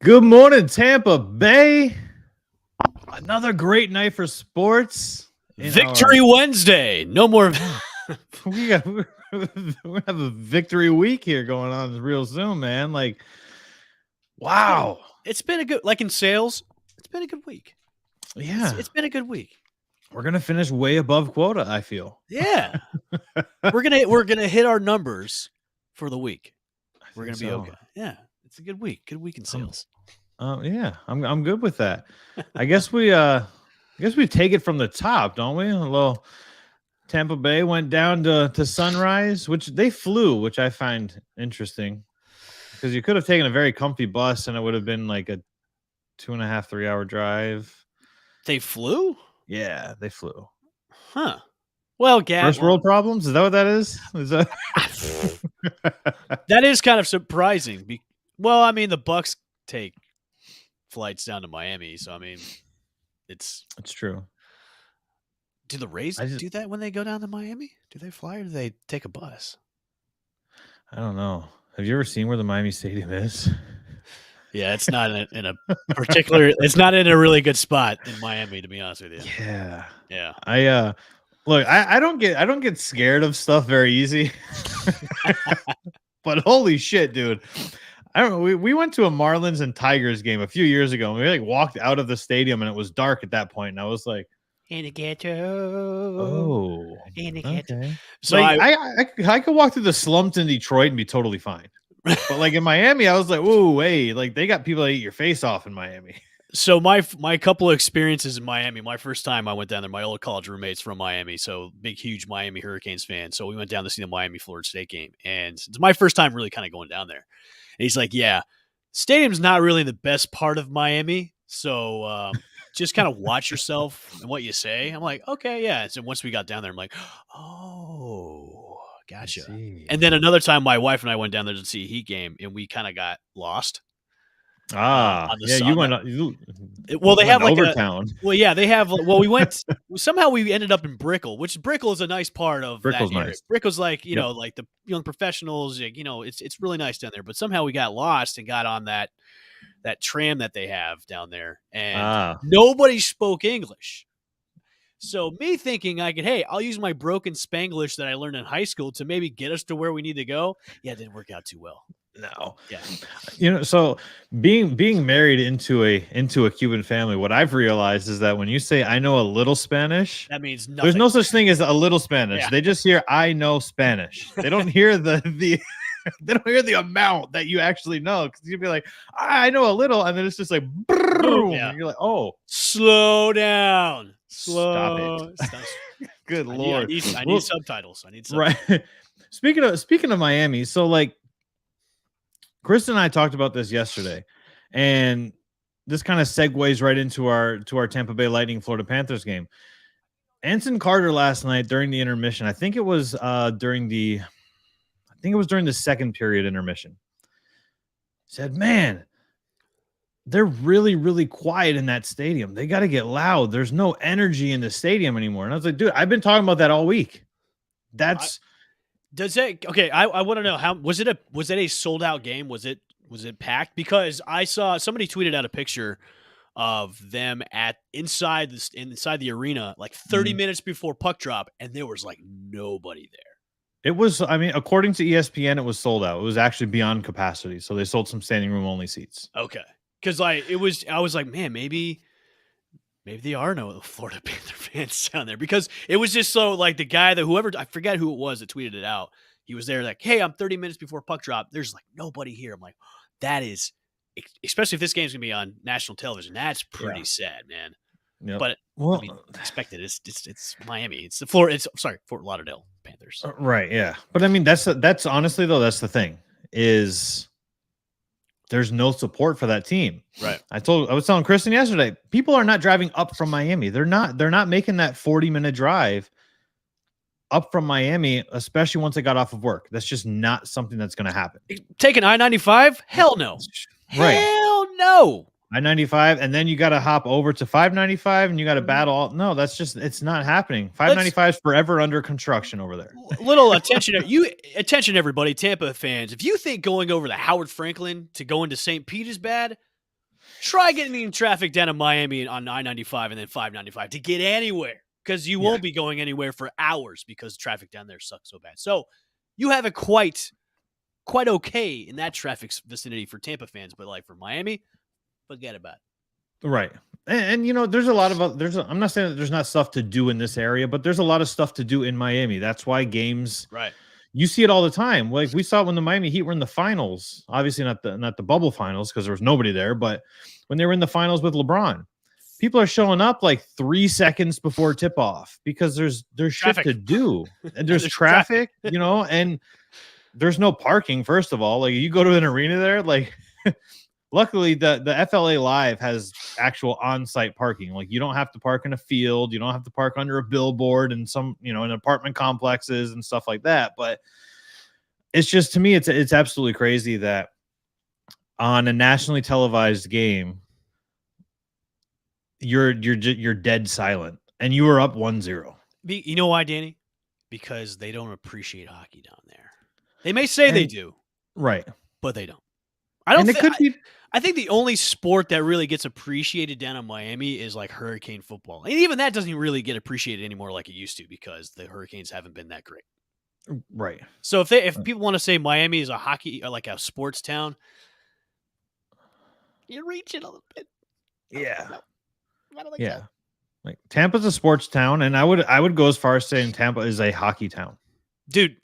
Good morning, Tampa Bay. Another great night for sports. Victory Wednesday. No more. We have a victory week here going on real soon, man. Like, wow. It's been a good, like in sales, it's been a good week. Yeah. It's been a good week. We're going to finish way above quota, I feel. Yeah. we're going to hit our numbers for the week. We're going to be okay. Yeah. It's a good week. Good week in sales. Yeah. I'm good with that. I guess we take it from the top, don't we? A little Tampa Bay went down to Sunrise, which they flew, which I find interesting because you could have taken a very comfy bus and it would have been like a 2.5, 3 hour drive. They flew? Yeah, they flew. Huh. Well, First world problems? Is that what that is? Is that that is kind of surprising. Well, I mean, the Bucks take flights down to Miami, so I mean, it's true. Do the Rays do that when they go down to Miami? Do they fly or do they take a bus? I don't know. Have you ever seen where the Miami Stadium is? Yeah, it's not in a particular. It's not in a really good spot in Miami, to be honest with you. Yeah, yeah. I don't get scared of stuff very easy. But holy shit, dude! I don't know. We went to a Marlins and Tigers game a few years ago, and we like walked out of the stadium, and it was dark at that point, and I was like, in the ghetto. Oh, in the ghetto. Okay. So like, I could walk through the slums in Detroit and be totally fine. But like in Miami, I was like, "Whoa, hey!" Like they got people that eat your face off in Miami. So my couple of experiences in Miami. My first time I went down there, my old college roommates from Miami, so big, huge Miami Hurricanes fan. So we went down to see the Miami Florida State game, and it's my first time really kind of going down there. And he's like, "Yeah, stadium's not really the best part of Miami, so just kind of watch yourself and what you say." I'm like, "Okay, yeah." So once we got down there, I'm like, "Oh, gotcha." And then another time, my wife and I went down there to see a Heat game, and we kind of got lost. You went. Well, they have like Overtown. They have. Well, we went. Somehow we ended up in Brickell, which Brickell is a nice part of Brickell's that area. nice. Brickell's like know, like the young professionals. It's really nice down there. But somehow we got lost and got on that tram that they have down there, and nobody spoke English. So me thinking I'll use my broken Spanglish that I learned in high school to maybe get us to where we need to go. Yeah, it didn't work out too well. No. Yeah. So being married into a Cuban family, what I've realized is that when you say I know a little Spanish, that means nothing. There's no such thing as a little Spanish. Yeah. They just hear I know Spanish. They don't hear the they don't hear the amount that you actually know, because you'd be like, I know a little, and then it's just like boom. Yeah. And you're like, oh, slow down. Stop it. Good Lord. I need subtitles. Right. Speaking of Miami, so like Chris and I talked about this yesterday, and this kind of segues right into our Tampa Bay Lightning Florida Panthers game. Anson Carter last night during the intermission, I think it was during the second period intermission, said, "Man, they're really, really quiet in that stadium. They got to get loud. There's no energy in the stadium anymore." And I was like, dude, I've been talking about that all week. I want to know, how was it a sold out game? Was it packed? Because I saw somebody tweeted out a picture of them inside the arena like 30 minutes before puck drop, and there was like nobody there. It was, according to ESPN, it was sold out. It was actually beyond capacity, so they sold some standing room only seats. Okay, because I was like, man, maybe there are no Florida Panther fans down there, because it was just so like the guy I forget who it was that tweeted it out. He was there like, "Hey, I'm 30 minutes before puck drop. There's like nobody here." I'm like, that is, especially if this game's gonna be on national television, that's pretty sad, man. Yep. But expected. It's Miami. It's Fort Lauderdale Panthers. Right. Yeah. But that's honestly though, that's the thing is, there's no support for that team. Right. I was telling Kristen yesterday, people are not driving up from Miami. They're not making that 40-minute drive up from Miami, especially once they got off of work. That's just not something that's going to happen. Taking I-95? Hell no. Right. Hell no. I-95, and then you got to hop over to 595, and you got to battle. No, it's not happening. 595 is forever under construction over there. Little attention, everybody, Tampa fans. If you think going over to Howard Franklin to go into St. Pete is bad, Try getting in traffic down in Miami on 995 and then 595 to get anywhere, because you won't be going anywhere for hours because traffic down there sucks so bad. So you have it quite okay in that traffic vicinity for Tampa fans, but like for Miami, forget about it. Right. And you know, there's a lot of I'm not saying that there's not stuff to do in this area, but there's a lot of stuff to do in Miami. That's why games, right? You see it all the time. Like we saw it when the Miami Heat were in the finals. Obviously not the bubble finals because there was nobody there, but when they were in the finals with LeBron, people are showing up like 3 seconds before tip off because there's traffic shit to do. And there's traffic, you know, and there's no parking, first of all. Like you go to an arena there, like luckily the FLA Live has actual on-site parking. Like you don't have to park in a field, you don't have to park under a billboard and some, you know, in apartment complexes and stuff like that. But it's just, to me, it's absolutely crazy that on a nationally televised game, you're dead silent and you were up 1-0. You know why, Danny? Because they don't appreciate hockey down there. They may say they do, right? But they don't. I think the only sport that really gets appreciated down in Miami is like Hurricane football, and even that doesn't really get appreciated anymore like it used to because the Hurricanes haven't been that great. Right. So if people want to say Miami is a hockey or like a sports town, you're reaching a little bit. Yeah. I don't like yeah. that. Like Tampa's a sports town, and I would go as far as saying Tampa is a hockey town, dude.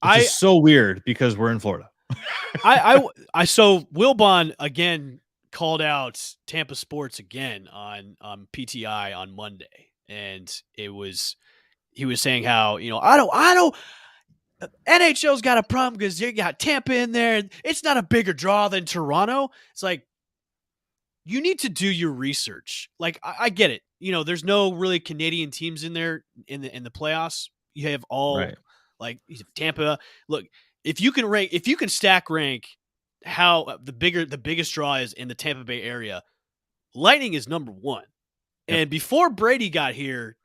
Which is so weird because we're in Florida. So Wilbon again called out Tampa sports again on PTI on Monday, and he was saying how, you know, I don't NHL's got a problem because you got Tampa in there. It's not a bigger draw than Toronto. It's like, you need to do your research. Like I get it. You know, there's no really Canadian teams in there in the playoffs. You have all like Tampa. Look, if you can stack rank how the biggest draw is in the Tampa Bay area, Lightning is number 1. Yep. And before Brady got here,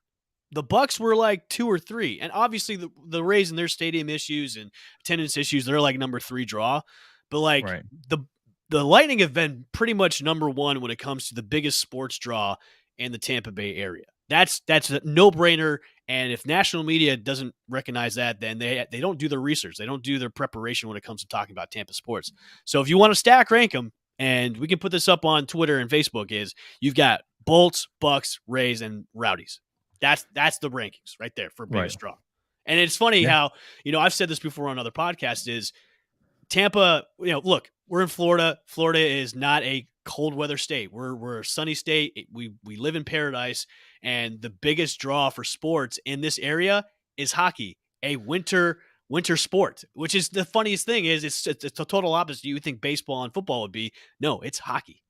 the Bucks were like 2 or 3. And obviously the Rays and their stadium issues and attendance issues, they're like number 3 draw. But like the Lightning have been pretty much number 1 when it comes to the biggest sports draw in the Tampa Bay area. That's a no-brainer. And if national media doesn't recognize that, then they don't do their research. They don't do their preparation when it comes to talking about Tampa sports. So if you want to stack rank them, and we can put this up on Twitter and Facebook, is you've got Bolts, Bucks, Rays, and Rowdies. That's the rankings right there for biggest draw. And it's funny how, you know, I've said this before on other podcasts, is Tampa, you know, look, we're in Florida. Florida is not a cold weather state. We're a sunny state. We live in paradise, and the biggest draw for sports in this area is hockey, a winter sport, which is the funniest thing is it's the total opposite. You would think baseball and football would be. No, it's hockey.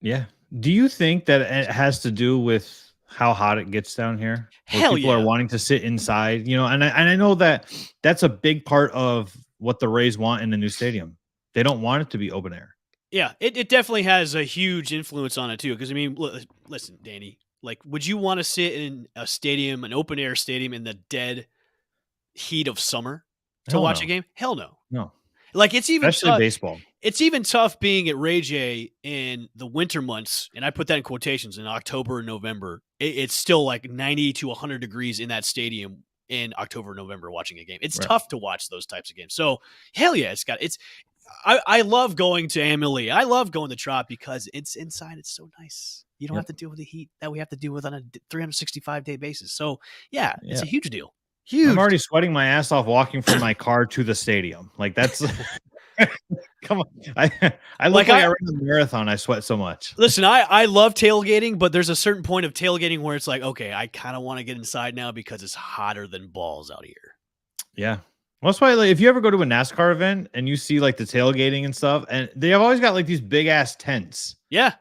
Yeah. Do you think that it has to do with how hot it gets down here? Hell people are wanting to sit inside, you know, and I know that that's a big part of what the Rays want in the new stadium. They don't want it to be open air. Yeah, it definitely has a huge influence on it too. Because I mean, listen, Danny, like, would you want to sit in a stadium, an open air stadium, in the dead heat of summer to watch a game? Hell no. No. Like, it's even especially baseball. It's even tough being at Ray J in the winter months, and I put that in quotations, in October and November. It's still like 90 to 100 degrees in that stadium in October and November watching a game. It's tough to watch those types of games. So hell yeah, I love going to Amalie. I love going to Trop because it's inside. It's so nice. You don't have to deal with the heat that we have to deal with on a 365-day basis. So yeah, it's a huge deal. Huge. I'm already sweating my ass off walking from my car to the stadium. Like, that's come on. I look like I ran a marathon. I sweat so much. Listen, I love tailgating, but there's a certain point of tailgating where it's like, okay, I kind of want to get inside now because it's hotter than balls out here. Yeah. Well, that's why, like, if you ever go to a NASCAR event and you see like the tailgating and stuff, and they have always got like these big ass tents. Yeah.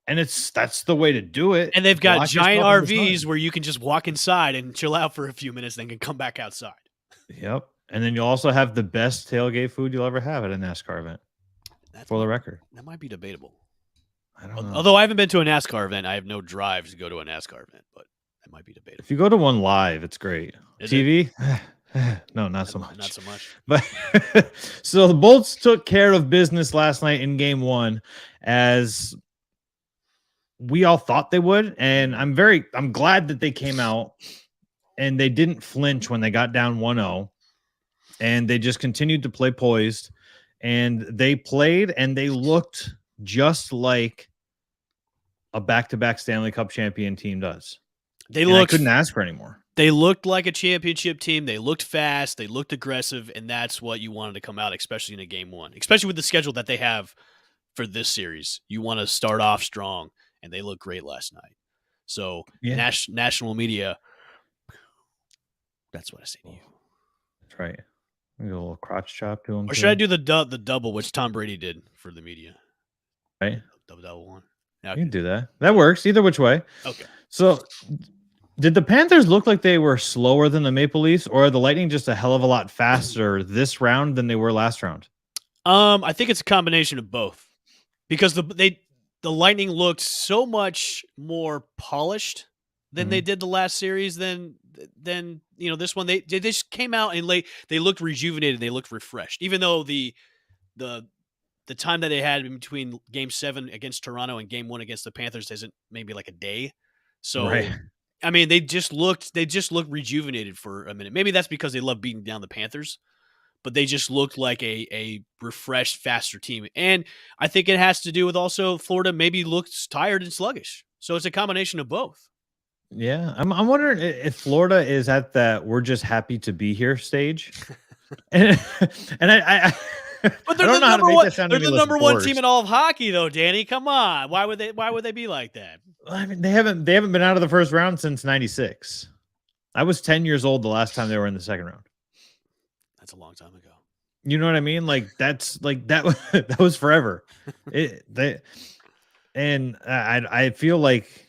And that's the way to do it. And they've got giant RVs where you can just walk inside and chill out for a few minutes, then can come back outside. Yep. And then you'll also have the best tailgate food you'll ever have at a NASCAR event. For the record. That might be debatable. I don't know. Although I haven't been to a NASCAR event, I have no drive to go to a NASCAR event, but that might be debatable. If you go to one live, it's great. Is TV? No, not so much. Not so much. But so the Bolts took care of business last night in game 1 as we all thought they would. And I'm glad that they came out and they didn't flinch when they got down 1-0, and they just continued to play poised, and they played and they looked just like a back-to-back Stanley Cup champion team does. I couldn't ask for any more. They looked like a championship team. They looked fast. They looked aggressive, and that's what you wanted to come out, especially in a game one, especially with the schedule that they have for this series. You want to start off strong, and they looked great last night. So national media, that's what I say to you. That's right. A little crotch chop to him. Or should I do the double, which Tom Brady did for the media? Right. Double one. Okay. You can do that. That works either which way. Okay. So did the Panthers look like they were slower than the Maple Leafs, or are the Lightning just a hell of a lot faster this round than they were last round? I think it's a combination of both, because the Lightning looked so much more polished than they did the last series than this one. They just came out and they looked rejuvenated. They looked refreshed, even though the time that they had in between Game 7 against Toronto and Game 1 against the Panthers isn't maybe like a day. So, right. I mean, they just looked rejuvenated for a minute. Maybe that's because they love beating down the Panthers, but they just looked like a refreshed, faster team. And I think it has to do with also Florida maybe looks tired and sluggish. So it's a combination of both. Yeah, I'm wondering if Florida is at that "we're just happy to be here" stage, and I but they're the number one team in all of hockey, though, Danny. Come on, why would they be like that? I mean, they haven't been out of the first round since '96. I was 10 years old the last time they were in the second round. That's a long time ago. You know what I mean? Like that's like that was forever. I feel like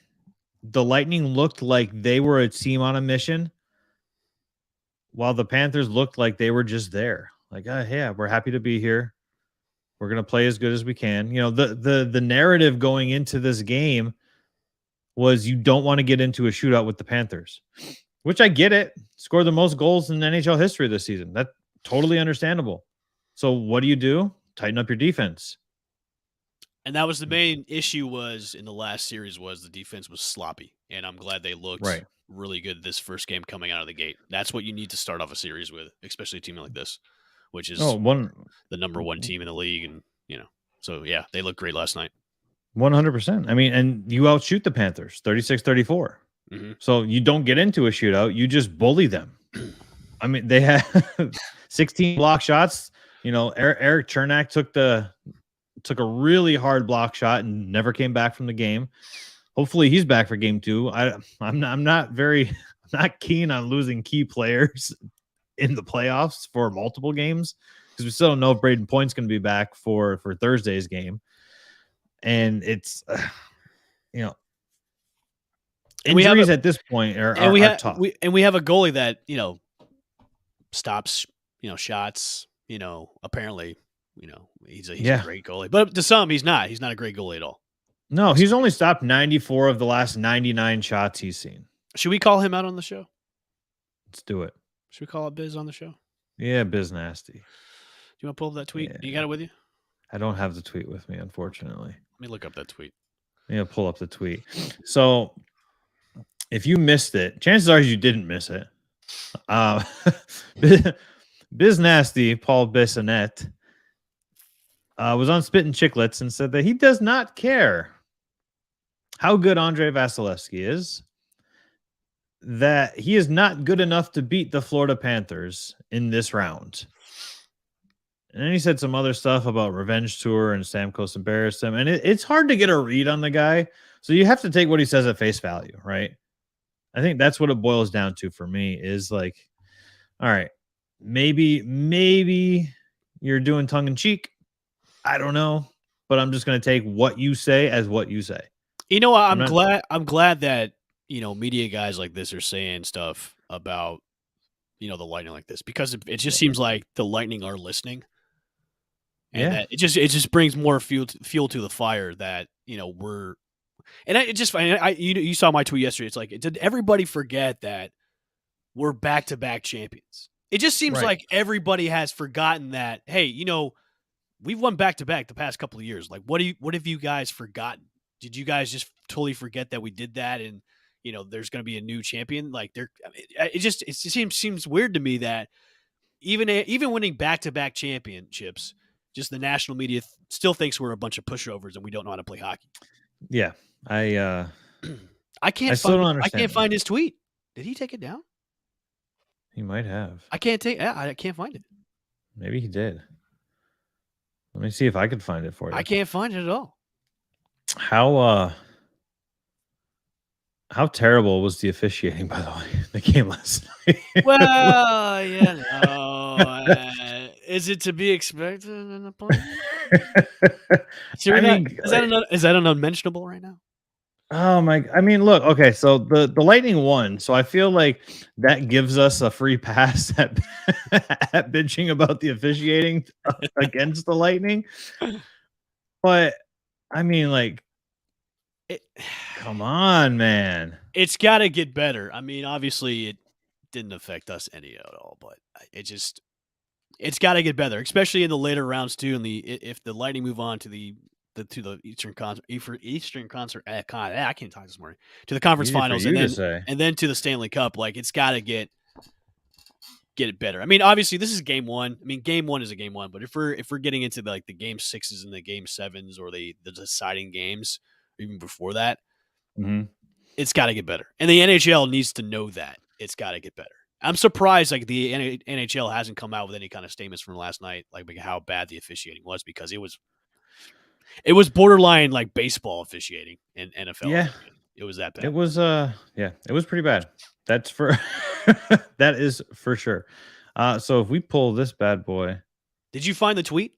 the Lightning looked like they were a team on a mission, while the Panthers looked like they were just there. Like, yeah, we're happy to be here. We're going to play as good as we can. You know, the narrative going into this game was you don't want to get into a shootout with the Panthers, which I get it. Scored the most goals in NHL history this season. That's totally understandable. So what do? Tighten up your defense. And that was the main issue in the last series was the defense was sloppy. And I'm glad they looked really good this first game coming out of the gate. That's what you need to start off a series with, especially a team like this, which is the number one team in the league. And, so yeah, they looked great last night. 100%. I mean, and you outshoot the Panthers 36-34. Mm-hmm. So you don't get into a shootout. You just bully them. I mean, they had 16 block shots. Eric Chernak took a really hard block shot and never came back from the game. Hopefully he's back for game 2. I'm not keen on losing key players in the playoffs for multiple games, because we still don't know if Braden Point's going to be back for Thursday's game. And it's, injuries at this point are tough. We have a goalie that, stops, shots, apparently, he's a great goalie, but to some, he's not a great goalie at all. No, he's only stopped 94 of the last 99 shots he's seen. Should we call him out on the show? Let's do it. Should we call it Biz on the show? Yeah, Biz Nasty. Do you want to pull up that tweet? Yeah. You got it with you? I don't have the tweet with me, unfortunately. Let me look up that tweet. Yeah, pull up the tweet. So if you missed it, chances are you didn't miss it. Biz Nasty, Paul Bissonnette, was on Spittin' Chicklets and said that he does not care how good Andrei Vasilevsky is, that he is not good enough to beat the Florida Panthers in this round. And then he said some other stuff about revenge tour and Stamkos embarrassed him. And it's hard to get a read on the guy. So you have to take what he says at face value, right? I think that's what it boils down to for me is like, all right, maybe you're doing tongue in cheek. I don't know, but I'm just going to take what you say as what you say. I'm glad that, media guys like this are saying stuff about, the Lightning like this, because it just seems like the Lightning are listening. And that it just brings more fuel to the fire that, you saw my tweet yesterday. It's like, did everybody forget that we're back-to-back champions? It just seems like everybody has forgotten that, hey, we've won back-to-back the past couple of years. Like, what have you guys forgotten? did you guys just totally forget that we did that and there's going to be a new champion? Like it just seems weird to me that even winning back-to-back championships, just the national media still thinks we're a bunch of pushovers and we don't know how to play hockey. Yeah, I still don't I understand. can't find his tweet. Did he take it down? He might have. I can't find it. Maybe he did. Let me see if I could find it for you. I can't find it at all. How terrible was the officiating, by the way, the game last night? Well, is it to be expected in a play? Is that an unmentionable right now? Oh my! I mean, look. Okay, so the Lightning won, so I feel like that gives us a free pass at at bitching about the officiating against the Lightning. But I mean, like, come on, man! It's got to get better. I mean, obviously, it didn't affect us any at all, but it's got to get better, especially in the later rounds too. And if the Lightning move on to the Eastern Conference, I can't talk this morning, to the conference finals, and then to the Stanley Cup. Like, it's got to get it better. I mean, obviously, this is game one. I mean, game one is a game one, but if we're getting into the game 6s and the game 7s or the deciding games, even before that, it's got to get better. And the NHL needs to know that it's got to get better. I'm surprised like the NHL hasn't come out with any kind of statements from last night, like how bad the officiating was, because it was borderline like baseball officiating and NFL. Yeah, it was that bad. It was it was pretty bad. That's for that is for sure. So if we pull this bad boy, did you find the tweet?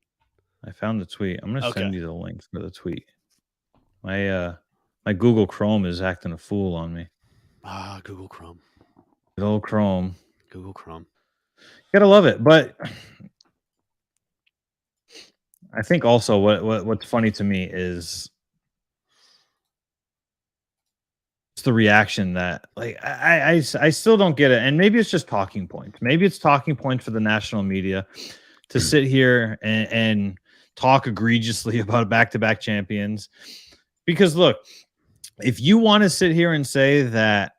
I found the tweet. I'm gonna send you the link for the tweet. My Google Chrome is acting a fool on me. Google Chrome. Good old Chrome. Google Chrome. Gotta love it. But I think also what's funny to me is it's the reaction that like I still don't get it. And maybe it's just talking points. Maybe it's talking points for the national media to sit here and talk egregiously about back-to-back champions. Because look, if you want to sit here and say that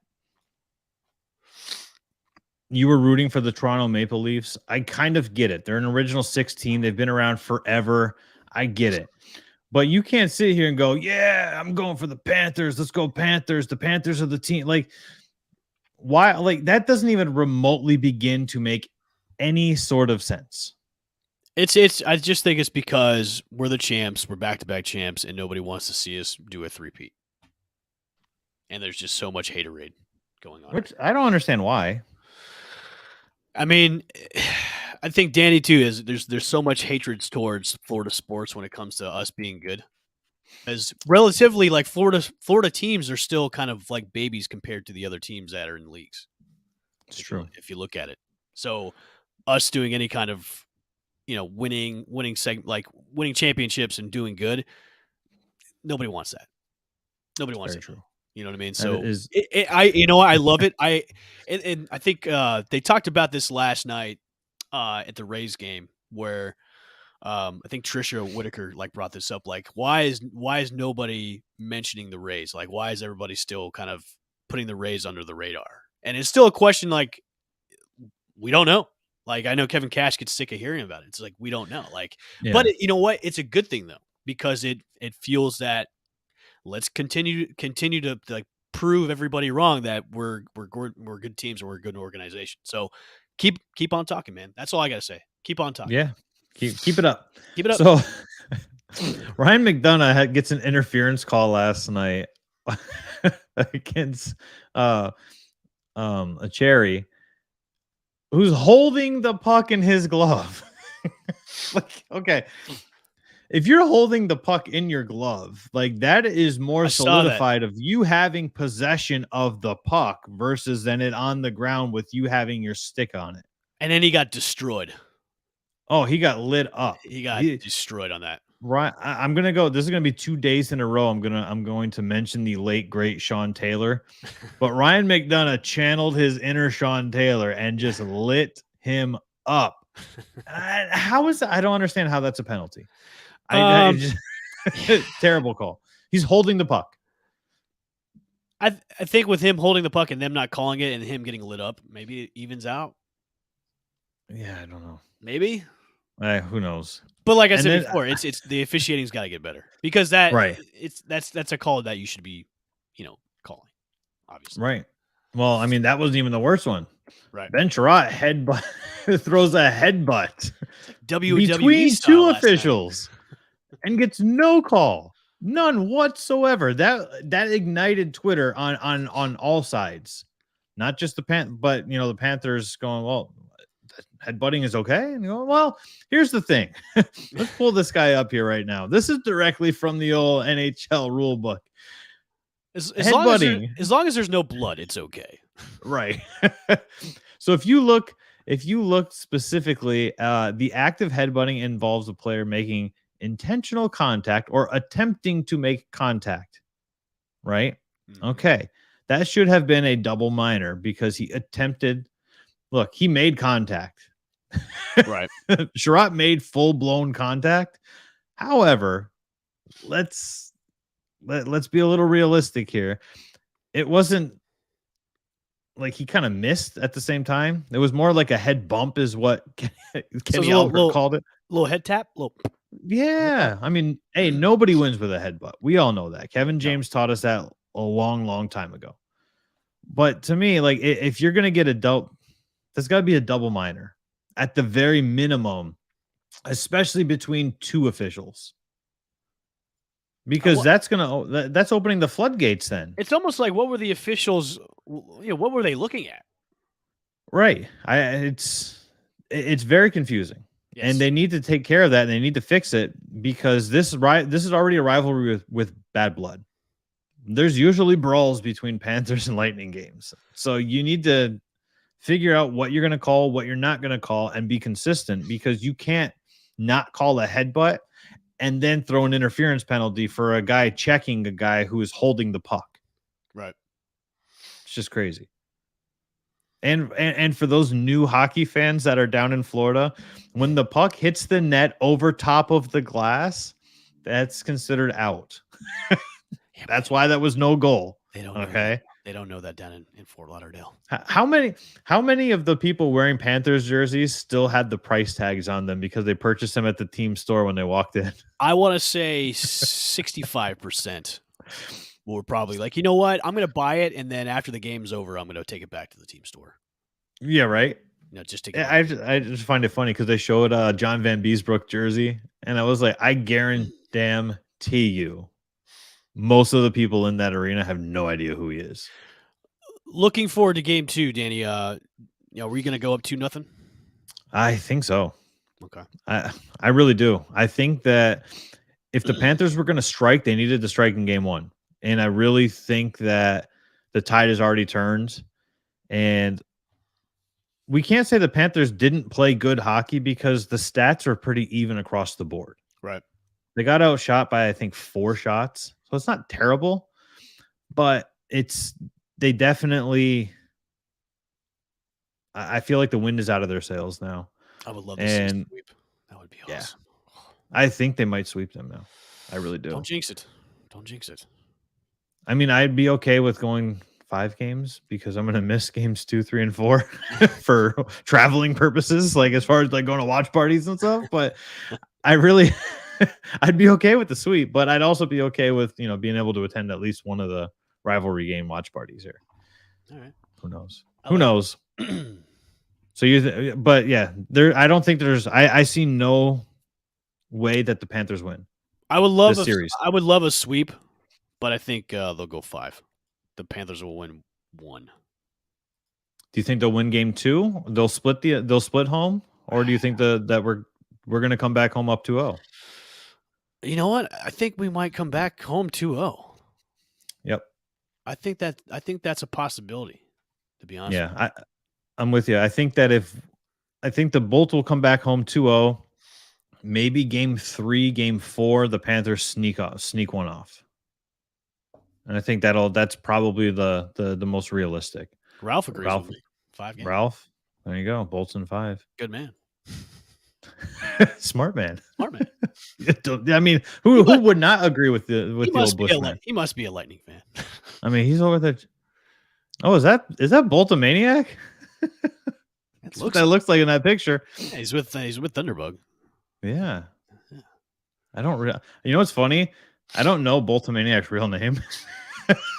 you were rooting for the Toronto Maple Leafs, I kind of get it. They're an original 16. They've been around forever. I get it. But you can't sit here and go, yeah, I'm going for the Panthers. Let's go Panthers. The Panthers are the team. Like, why? Like, that doesn't even remotely begin to make any sort of sense. I just think it's because we're the champs. We're back-to-back champs, and nobody wants to see us do a three-peat. And there's just so much haterade going on. Which I don't understand why. I mean, I think Danny too is there's so much hatred towards Florida sports when it comes to us being good. As relatively like Florida teams are still kind of like babies compared to the other teams that are in leagues. It's true if you look at it. So us doing any kind of winning championships and doing good, nobody wants that. Nobody wants it. True. You know what I mean? So I love it. I think they talked about this last night at the Rays game where I think Trisha Whitaker like brought this up. Like, why is nobody mentioning the Rays? Like, why is everybody still kind of putting the Rays under the radar? And it's still a question. Like, we don't know. Like, I know Kevin Cash gets sick of hearing about it. It's like we don't know. Like, but you know what? It's a good thing though, because it fuels that. Let's continue to like prove everybody wrong that we're good teams and we're a good organization. So keep on talking, man. That's all I gotta say. Keep on talking. Yeah, keep it up. Keep it up. So Ryan McDonough gets an interference call last night against a Cherry who's holding the puck in his glove. Like, okay. If you're holding the puck in your glove, like that is more solidified of you having possession of the puck versus than it on the ground with you having your stick on it. And then he got destroyed. Oh, he got lit up. He got destroyed on that. Right. I'm gonna go. This is gonna be 2 days in a row. I'm going to mention the late great Sean Taylor, but Ryan McDonough channeled his inner Sean Taylor and just lit him up. How is that? I don't understand how that's a penalty. Terrible call. He's holding the puck. I think with him holding the puck and them not calling it and him getting lit up, maybe it evens out. Yeah, I don't know. Maybe. Who knows? But like I And said then- before, it's the officiating's got to get better because that Right. that's a call that you should be, calling, obviously. Right. Well, I mean, that wasn't even the worst one. Right. Ben Sherratt headbutt throws a headbutt WWE between style two last night. officials and gets no call, none whatsoever. That ignited Twitter on all sides, not just the but the Panthers going, well, headbutting is okay, and you go, well, here's the thing. Let's pull this guy up here right now. This is directly from the old NHL rule book. As Headbutting. long as there's no blood, it's okay. Right. So if you look specifically, the act of headbutting involves a player making intentional contact or attempting to make contact. Right? Mhm. Okay. That should have been a double minor because he attempted. Look, he made contact. Right. Sherratt made full-blown contact. However, let's be a little realistic here. It wasn't like he kind of missed at the same time. It was more like a head bump is what Kenny Albert called it. Little head tap. Yeah. I mean, hey, nobody wins with a headbutt. We all know that. Kevin James taught us that a long, long time ago. But to me, like, if you're going to get a double, there's got to be a double minor at the very minimum, especially between two officials. Because that's opening the floodgates then. It's almost like, what were the officials, what were they looking at? Right. It's very confusing. Yes. And they need to take care of that, and they need to fix it because this is already a rivalry with bad blood. There's usually brawls between Panthers and Lightning games. So you need to figure out what you're going to call, what you're not going to call, and be consistent because you can't not call a headbutt and then throw an interference penalty for a guy checking a guy who is holding the puck. Right. It's just crazy. And for those new hockey fans that are down in Florida, when the puck hits the net over top of the glass, that's considered out. That's why that was no goal. They don't know that. They don't know that down in Fort Lauderdale. How many of the people wearing Panthers jerseys still had the price tags on them because they purchased them at the team store when they walked in? I want to say 65% were probably like, you know what? I'm going to buy it, and then after the game's over, I'm going to take it back to the team store. Yeah, right. Just to get I just find it funny because they showed John Van Beesbrook jersey, and I was like, I guarantee you, most of the people in that arena have no idea who he is. Looking forward to game 2, Danny. Were you going to go up 2-0? I think so. Okay. I really do. I think that if the Panthers were going to strike, they needed to strike in game 1. And I really think that the tide has already turned. And we can't say the Panthers didn't play good hockey because the stats are pretty even across the board. Right. They got outshot by, I think, 4 shots. So it's not terrible, but they definitely, I feel like the wind is out of their sails now. I would love to see a sweep. That would be awesome. Yeah. I think they might sweep them now. I really do. Don't jinx it. Don't jinx it. I mean, I'd be okay with going 5 games because I'm going to miss games 2, 3, and 4 for traveling purposes, like as far as like going to watch parties and stuff. But I really, I'd be okay with the sweep, but I'd also be okay with, being able to attend at least one of the rivalry game watch parties here. All right. Who knows? Who knows? So but yeah, I don't think I see no way that the Panthers win. I would love this series. I would love a sweep, but I think they'll go 5. The Panthers will win 1. Do you think they'll win game 2? They'll split home, or do you think that we're going to come back home up 2-0? You know what? I think we might come back home 2-0. Yep. I think that's a possibility, to be honest. Yeah, I'm with you. I think that the Bolts will come back home 2-0. Maybe game 3, game 4, the Panthers sneak one off. And I think that's probably the most realistic. Ralph agrees with me. 5 games. Ralph, there you go. Bolts in 5. Good man. Smart man. Smart man. I mean, who would not agree with the old Bushman? He must be a Lightning fan. I mean, he's over there. Oh, is that Boltomaniac? That's what that looks like in that picture. Yeah, he's with Thunderbug. Yeah. I don't. You know what's funny? I don't know Boltomaniac's real name.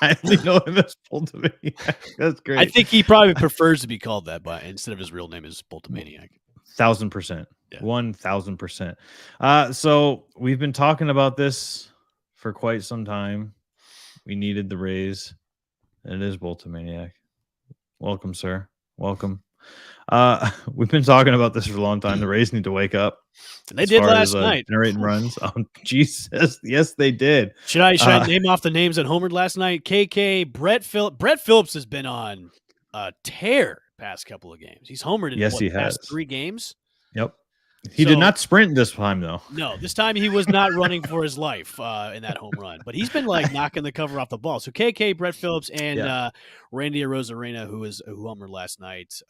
I only know him as Boltomaniac. That's great. I think he probably prefers to be called that, but instead of his real name is Boltomaniac. 1,000%. 1,000%. So we've been talking about this for quite some time. We needed the raise. It is Boltomaniac. Welcome, sir. Welcome. We've been talking about this for a long time. The Rays need to wake up. And they did last night. Generating runs. Oh, Jesus. Yes, they did. Should I name off the names that homered last night? KK, Brett Phillips has been on a tear past couple of games. He's homered in he past has 3 games. Yep. He did not sprint this time, though. No, this time he was not running for his life in that home run. But he's been like knocking the cover off the ball. So KK, Brett Phillips, and Randy Arozarena, who homered last night.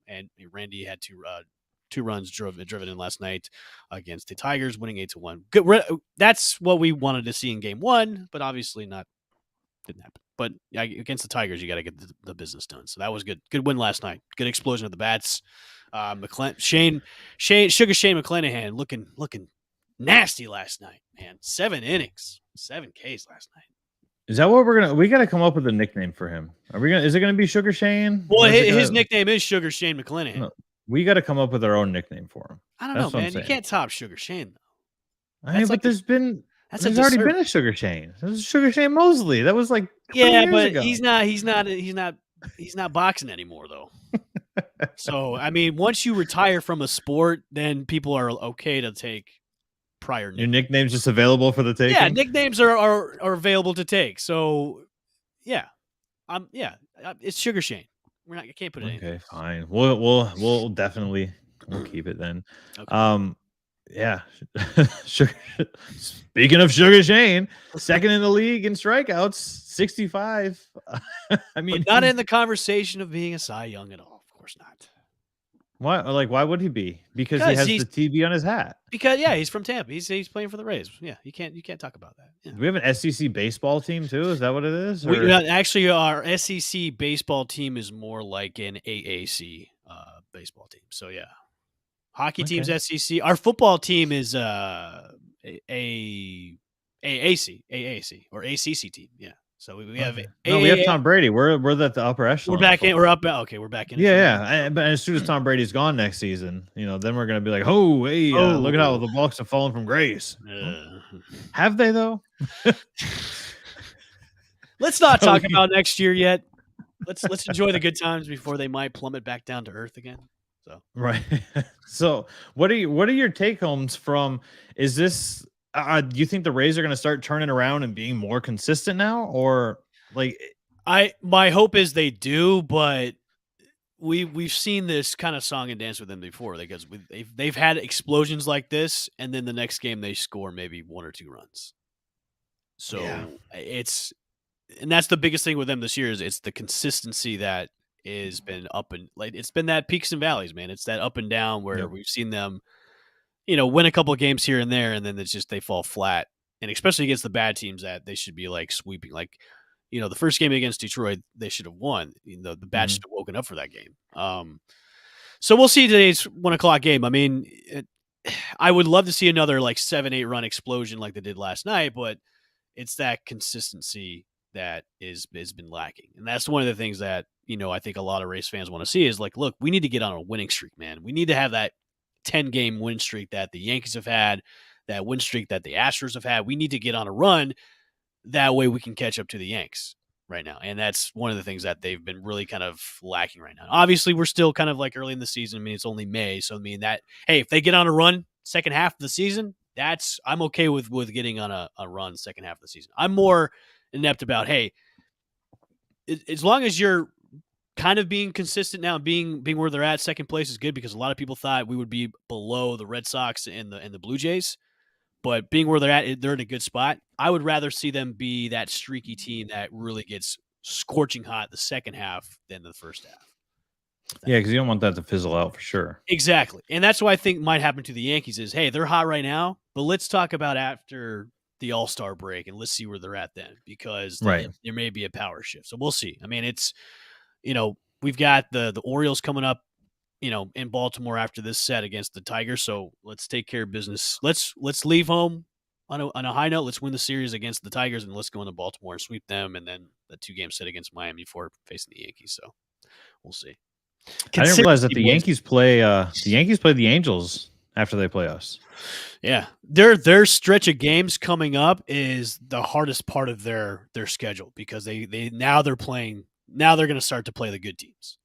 And Randy had two runs driven in last night against the Tigers, winning 8-1. Good. That's what we wanted to see in Game 1, but obviously didn't happen. But against the Tigers, you got to get the business done. So that was good. Good win last night. Good explosion of the bats. Shane McClanahan looking nasty last night, man. 7 innings, 7 Ks last night. Is that what we got to come up with a nickname for him? Is it going to be Sugar Shane? Well, his nickname is Sugar Shane McClanahan. No, we got to come up with our own nickname for him. I don't know, man. You can't top Sugar Shane, though. I mean, but there's already been a Sugar Shane. There's Sugar Shane Mosley. That was like 20 years ago. he's not boxing anymore, though. So, I mean, once you retire from a sport, then people are okay to take prior names. Your nickname's just available for the taking? Yeah, nicknames are available to take. So, yeah. It's Sugar Shane. I can't put it in. Okay, fine. We'll definitely keep it then. Okay. Yeah. Speaking of Sugar Shane, second in the league in strikeouts, 65. I mean, but not in the conversation of being a Cy Young at all. Of course not. Why would he be? Because he has the TB on his hat. Because he's from Tampa. He's playing for the Rays. Yeah, you can't talk about that. Yeah. Do we have an SEC baseball team too? Is that what it is? Actually, our SEC baseball team is more like an AAC baseball team. So yeah, hockey team's SEC. Our football team is AAC or ACC team. Yeah. So we have we have Tom Brady. We're at the upper echelon. We're back in. We're up. Okay, we're back in. Yeah. But as soon as Tom Brady's gone next season, then we're gonna be like, look at how the Bucs have fallen from grace. Have they though? Let's not talk about next year yet. Let's enjoy the good times before they might plummet back down to earth again. So right. So what are your take homes from? Is this? Do you think the Rays are going to start turning around and being more consistent now, or like? My hope is they do, but we've seen this kind of song and dance with them before because they've had explosions like this, and then the next game they score maybe 1 or 2 runs. So and that's the biggest thing with them this year is it's the consistency that has been up and like it's been that peaks and valleys, man. It's that up and down where we've seen them. Win a couple of games here and there, and then it's just they fall flat. And especially against the bad teams that they should be like sweeping. Like, the first game against Detroit, they should have won. The bad should have woken up for that game. So we'll see today's 1:00 game. I mean, I would love to see another like 7-8 run explosion like they did last night, but it's that consistency that has been lacking. And that's one of the things that, I think a lot of Rays fans want to see is like, look, we need to get on a winning streak, man. We need to have that 10-game win streak that the Yankees have had, that win streak that the Astros have had. We need to get on a run. That way we can catch up to the Yanks right now. And that's one of the things that they've been really kind of lacking right now. Obviously, we're still kind of like early in the season. I mean, it's only May. So, I mean, if they get on a run second half of the season, I'm okay with getting on a run second half of the season. I'm more inept about, as long as you're kind of being consistent now, being where they're at, second place is good because a lot of people thought we would be below the Red Sox and the Blue Jays. But being where they're at, they're in a good spot. I would rather see them be that streaky team that really gets scorching hot the second half than the first half. Yeah, because you don't want that to fizzle out for sure. Exactly. And that's what I think might happen to the Yankees is, hey, they're hot right now, but let's talk about after the All-Star break and let's see where they're at then, because Right. there may be a power shift. So we'll see. I mean, it's, we've got the Orioles coming up, in Baltimore after this set against the Tigers. So let's take care of business. Let's leave home on a high note. Let's win the series against the Tigers and let's go into Baltimore and sweep them. And then the 2-game set against Miami before facing the Yankees. So we'll see. I didn't realize that the Yankees play the Angels after they play us. Yeah, their stretch of games coming up is the hardest part of their schedule because they're going to start to play the good teams.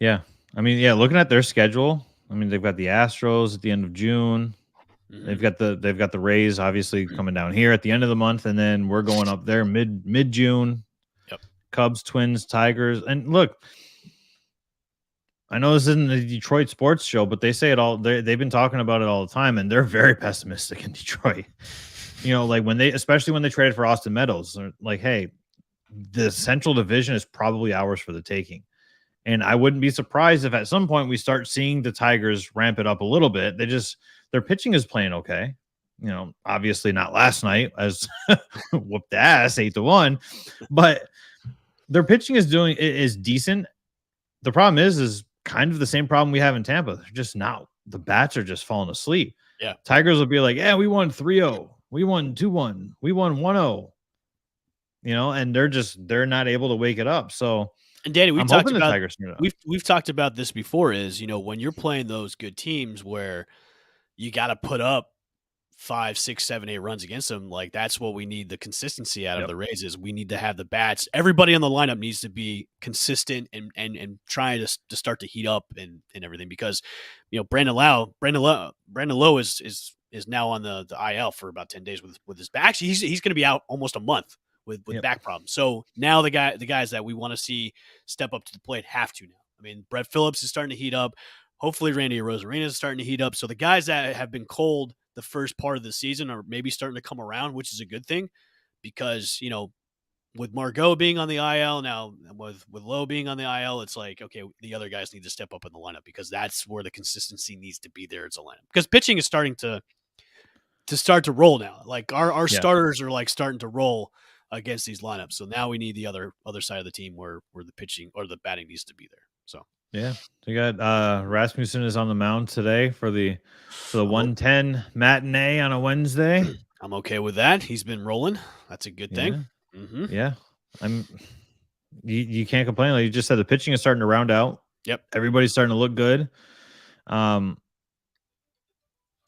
Yeah, I mean, looking at their schedule, I mean, they've got the Astros at the end of June. Mm-hmm. They've got the Rays obviously coming down here at the end of the month, and then we're going up there mid June. Yep. Cubs, Twins, Tigers, and look. I know this isn't a Detroit sports show, but they say it all. They've been talking about it all the time, and they're very pessimistic in Detroit. Like especially when they traded for Austin Meadows, they're like, hey, the Central Division is probably ours for the taking. And I wouldn't be surprised if at some point we start seeing the Tigers ramp it up a little bit. Their pitching is playing okay. Obviously not last night as whooped ass 8-1, but their pitching is decent. The problem is kind of the same problem we have in Tampa. They're just not, the bats are just falling asleep. Yeah. Tigers will be like, yeah, we won 3-0. We won 2-1. We won 1-0. And they're not able to wake it up. So, and Danny, we've talked about this before is, when you're playing those good teams where you got to put up 5, 6, 7, 8 runs against them, like that's what we need the consistency out of the Rays is we need to have the bats. Everybody on the lineup needs to be consistent and trying to start to heat up and everything because, Brandon Lowe is now on the IL for about 10 days with his back. Actually, he's going to be out almost a month with back problems. So now the guys that we want to see step up to the plate have to now. I mean, Brett Phillips is starting to heat up. Hopefully Randy Arozarena is starting to heat up. So the guys that have been cold the first part of the season are maybe starting to come around, which is a good thing because, with Margot being on the IL now, with Lowe being on the IL, it's like, okay, the other guys need to step up in the lineup because that's where the consistency needs to be there as a lineup because pitching is starting to roll now. Like our starters are like starting to roll against these lineups. So now we need the other side of the team where the pitching or the batting needs to be there. So yeah, we got Rasmussen is on the mound today for the 110 matinee on a Wednesday. I'm okay with that. He's been rolling. That's a good thing. Mm-hmm. Yeah, you can't complain. Like you just said, the pitching is starting to round out. Yep, everybody's starting to look good. And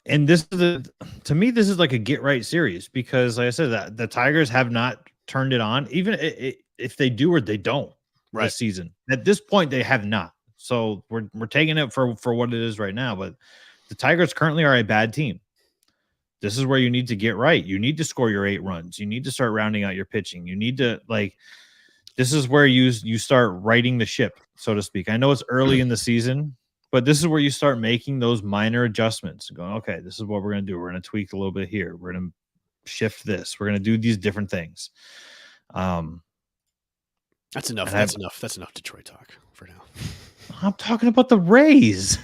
this is to me, this is like a get right series because, like I said, that the Tigers have not turned it on, even if they do or they don't this season. At this point, they have not. So we're taking it for what it is right now. But the Tigers currently are a bad team. This is where you need to get right. You need to score your 8 runs. You need to start rounding out your pitching. You need to this is where you start righting the ship, so to speak. I know it's early in the season, but this is where you start making those minor adjustments. Going, okay, this is what we're going to do. We're going to tweak a little bit here. We're going to shift this. We're going to do these different things. That's enough. That's enough Detroit talk for now. I'm talking about the Rays.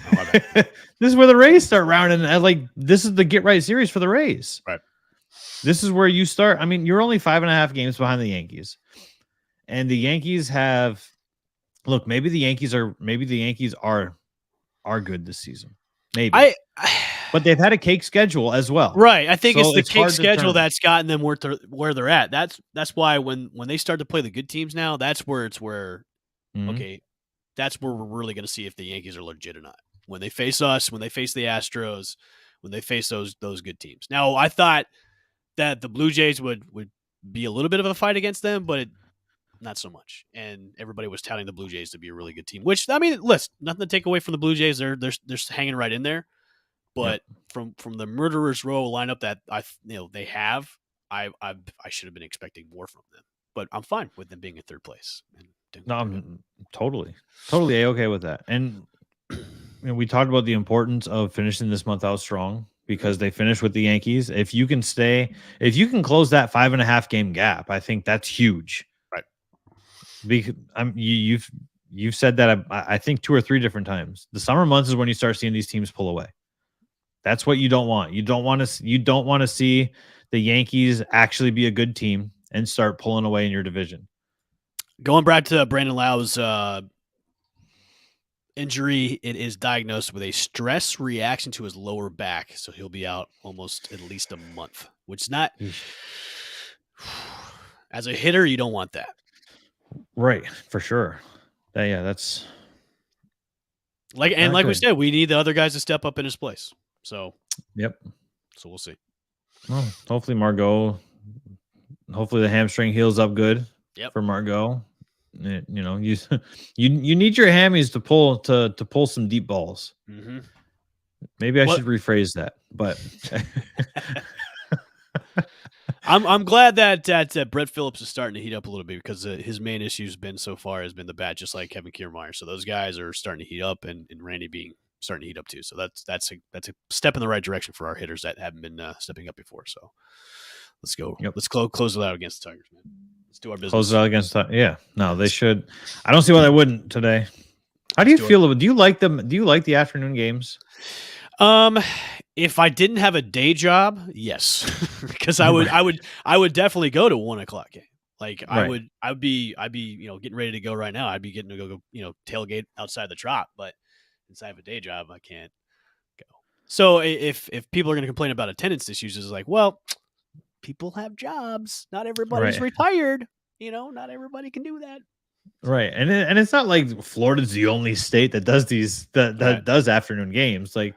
This is where the Rays start rounding. This is the get right series for the Rays. Right. This is where you start. I mean, you're only 5.5 games behind the Yankees, and the Yankees have. Look, maybe the Yankees are good this season. Maybe. But they've had a cake schedule as well. Right. I think it's the cake schedule that's gotten them where they're at. That's why when they start to play the good teams now, that's where okay, that's where we're really going to see if the Yankees are legit or not. When they face us, when they face the Astros, when they face those good teams. Now, I thought that the Blue Jays would be a little bit of a fight against them, but not so much. And everybody was touting the Blue Jays to be a really good team, which, I mean, listen, nothing to take away from the Blue Jays. They're hanging right in there. But from the Murderers Row lineup that they have, I should have been expecting more from them. But I'm fine with them being in third place. No, I'm totally okay with that. And we talked about the importance of finishing this month out strong because they finished with the Yankees. If you can close that 5.5 game gap, I think that's huge. Right. Because you've said that I think 2 or 3 different times. The summer months is when you start seeing these teams pull away. That's what you don't want. You don't want to see the Yankees actually be a good team and start pulling away in your division. Going back to Brandon Lau's injury, it is diagnosed with a stress reaction to his lower back, so he'll be out almost at least a month, which is not. As a hitter, you don't want that. Right, for sure. That's like we said, we need the other guys to step up in his place. So, So we'll see. Well, hopefully the hamstring heals up good for Margot. You need your hammies to pull some deep balls. Mm-hmm. Maybe I should rephrase that, but I'm glad that Brett Phillips is starting to heat up a little bit because his main issue has been the bat, just like Kevin Kiermaier. So those guys are starting to heat up, and Randy starting to heat up too. So that's a step in the right direction for our hitters that haven't been stepping up before. So let's go. Yep. Let's close it out against the Tigers, man. Let's do our business. Close it out against they should. I don't see why they wouldn't today. How do you feel about? Do you like them? Do you like the afternoon games? If I didn't have a day job, yes, because I would definitely go to 1 o'clock game. Like right. I'd be getting ready to go right now. I'd be getting to go tailgate outside the Trop, but since I have a day job, I can't go. So if people are going to complain about attendance issues, it's like, well, people have jobs. Not everybody's retired. Not everybody can do that. Right, and it's not like Florida's the only state that does these that does afternoon games. Like,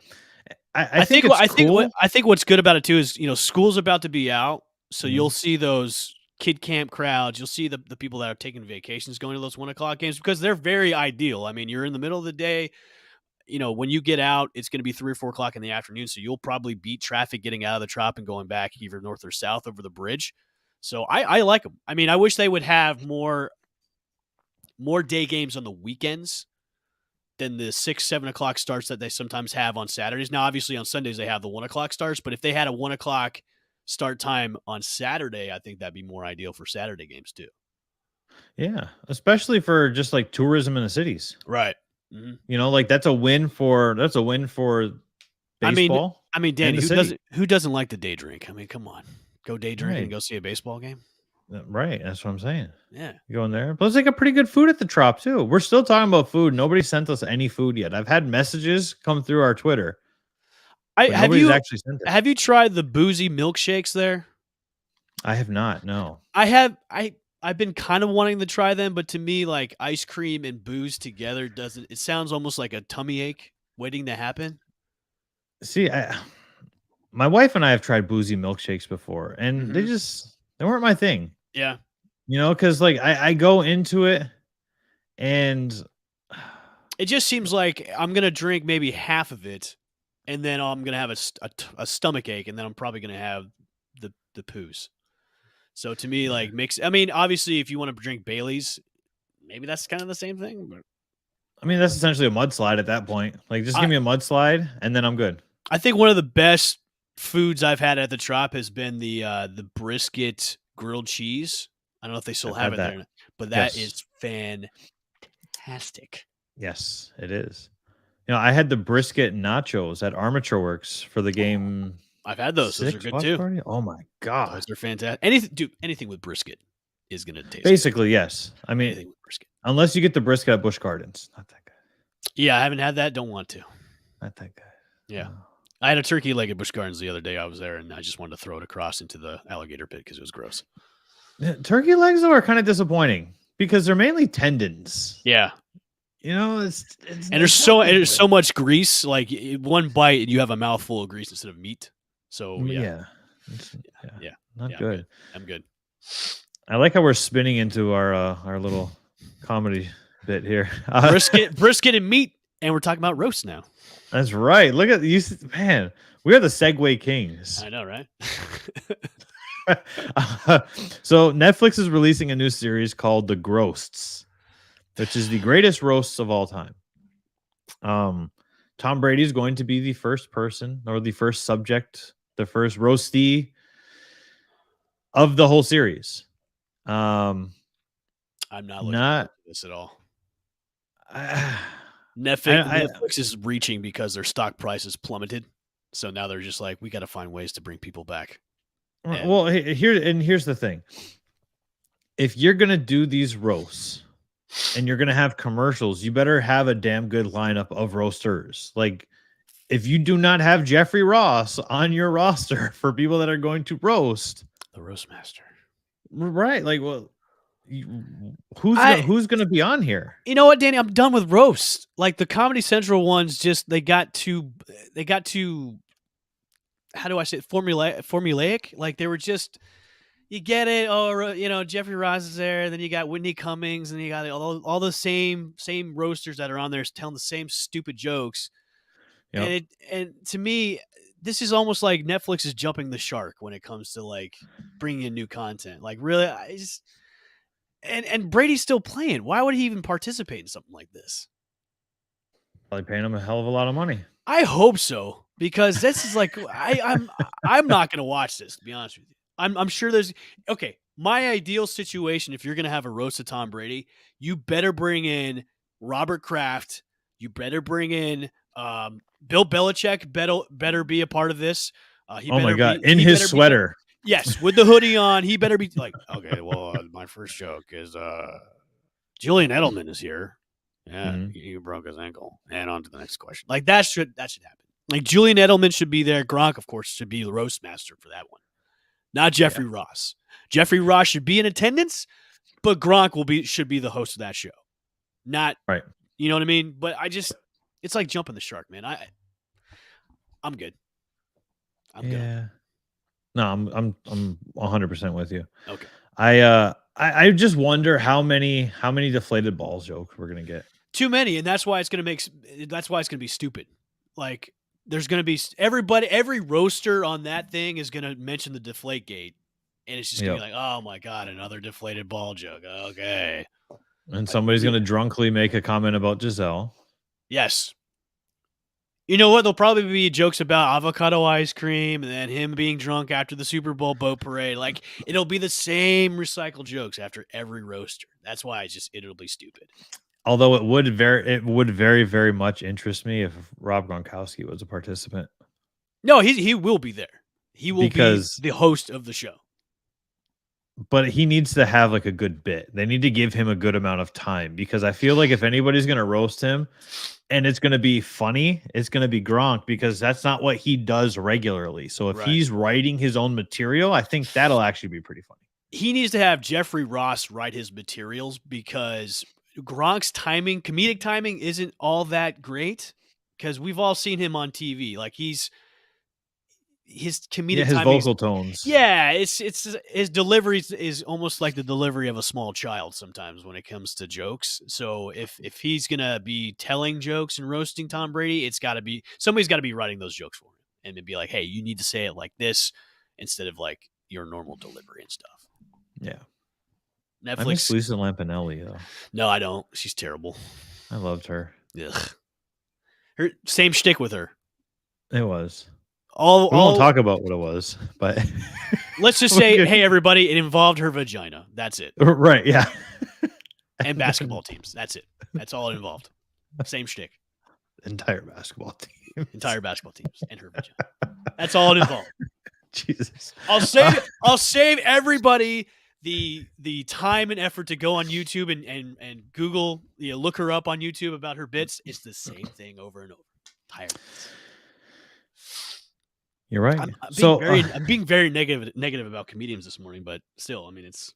I think what's good about it too is school's about to be out, so you'll see those kid camp crowds. You'll see the people that are taking vacations going to those 1 o'clock games because they're very ideal. I mean, you're in the middle of the day. When you get out, it's going to be 3 or 4 o'clock in the afternoon, so you'll probably beat traffic getting out of the Trop and going back either north or south over the bridge. So I like them. I mean, I wish they would have more day games on the weekends than the 6, 7 o'clock starts that they sometimes have on Saturdays. Now, obviously on Sundays they have the 1 o'clock starts, but if they had a 1 o'clock start time on Saturday, I think that'd be more ideal for Saturday games too. Yeah, especially for just like tourism in the cities. Right. Mm-hmm. Like that's a win for baseball. I mean, Danny, who doesn't like the day drink? I mean, come on, go day drink and go see a baseball game. Right, that's what I'm saying. Yeah, you go in there. Plus, they got pretty good food at the Trop too. We're still talking about food. Nobody sent us any food yet. I've had messages come through our Twitter. Have you tried the boozy milkshakes there? I have not. No, I have. I've been kind of wanting to try them, but to me, like ice cream and booze together doesn't. It sounds almost like a tummy ache waiting to happen. See, my wife and I have tried boozy milkshakes before, and they weren't my thing. Yeah. Because like I go into it and it just seems like I'm going to drink maybe half of it and then I'm going to have a stomach ache and then I'm probably going to have the poos. So to me, like obviously if you want to drink Bailey's, maybe that's kind of the same thing. But I mean, that's essentially a mudslide at that point. Like just give me a mudslide and then I'm good. I think one of the best foods I've had at the Trop has been the brisket grilled cheese. I don't know if they still have it there, but that is fantastic. Yes, it is. I had the brisket nachos at Armature Works for the game. I've had those. Those are good too. Party? Oh my god, those are fantastic. Anything with brisket is going to taste. Basically, good. Yes. I mean, anything with brisket. Unless you get the brisket at Busch Gardens, not that good. Yeah, I haven't had that. Don't want to. Not that good. Yeah. I had a turkey leg at Busch Gardens the other day. I was there, and I just wanted to throw it across into the alligator pit because it was gross. Turkey legs though are kind of disappointing because they're mainly tendons. Yeah, it's and there's so much grease. Like one bite, and you have a mouthful of grease instead of meat. So yeah, not good. I'm good. I like how we're spinning into our little comedy bit here. Brisket and meat, and we're talking about roast now. That's right. Look at you, man. We are the segue kings. I know, right? So Netflix is releasing a new series called The Groasts, which is the greatest roasts of all time. Tom Brady is going to be the first person or the first subject, the first roastee of the whole series. I'm not looking at this at all. I, Netflix is reaching because their stock prices plummeted. So now they're just like, we got to find ways to bring people back. well, here's the thing. If you're gonna do these roasts and you're gonna have commercials, you better have a damn good lineup of roasters. Like, if you do not have Jeffrey Ross on your roster for people that are going to roast, The roast master, right? Like, well, who's gonna be on here? You know what, Danny? I'm done with roast. Like the Comedy Central ones, just they got too. How do I say it? Formulaic? Like they were just. You get it. Oh, Jeffrey Ross is there. Then you got Whitney Cummings, and you got all the same roasters that are on there telling the same stupid jokes. Yep. And to me, this is almost like Netflix is jumping the shark when it comes to like bringing in new content. Like really, and Brady's still playing. Why would he even participate in something like this? Probably paying him a hell of a lot of money. I hope so, because this is like I'm not going to watch this, to be honest with you. I'm sure there's okay. My ideal situation, if you're going to have a roast of Tom Brady, you better bring in Robert Kraft. You better bring in Bill Belichick. Better be a part of this. Oh my God! In his sweater. Yes, with the hoodie on. He better be like, okay. Well, my first joke is Julian Edelman is here. Yeah, he broke his ankle. And on to the next question. Like that should happen. Like Julian Edelman should be there. Gronk, of course, should be the roast master for that one. Not Jeffrey Ross. Jeffrey Ross should be in attendance, but Gronk should be the host of that show. Not right. You know what I mean? But it's like jumping the shark, man. I'm good. I'm good. No, I'm 100% with you. Okay. I just wonder how many deflated balls jokes we're gonna get. Too many, and that's why it's gonna be stupid. Like there's gonna be every roaster on that thing is gonna mention the deflate gate, and it's just gonna be like, oh my God, another deflated ball joke. Okay. And somebody's gonna drunkenly make a comment about Giselle. Yes. You know what? There'll probably be jokes about avocado ice cream and then him being drunk after the Super Bowl boat parade. Like it'll be the same recycled jokes after every roaster. That's why it'll be stupid. Although it would very, very much interest me if Rob Gronkowski was a participant. No, he will be there. He will be the host of the show. But he needs to have like a good bit. They need to give him a good amount of time, because I feel like if anybody's going to roast him and it's going to be funny, it's going to be Gronk, because that's not what he does regularly. So if he's writing his own material, I think that'll actually be pretty funny. He needs to have Jeffrey Ross write his materials, because Gronk's comedic timing isn't all that great, because we've all seen him on TV. Like his comedic his vocal tones. Yeah, it's his delivery is almost like the delivery of a small child sometimes when it comes to jokes. So if he's gonna be telling jokes and roasting Tom Brady, somebody's got to be writing those jokes for him and then be like, hey, you need to say it like this instead of like your normal delivery and stuff. Yeah. Netflix. I miss Lisa Lampanelli though. No, I don't. She's terrible. I loved her. Ugh. Her same shtick with her. It was. We won't talk about what it was, but let's just say, hey, everybody, it involved her vagina. That's it. Right, yeah. And basketball teams. That's it. That's all it involved. Same shtick. Entire basketball teams and her vagina. That's all it involved. Jesus. I'll save everybody the time and effort to go on YouTube and Google, look her up on YouTube about her bits. It's the same thing over and over. Tired. You're right. I'm being very negative about comedians this morning, but still, I mean, it's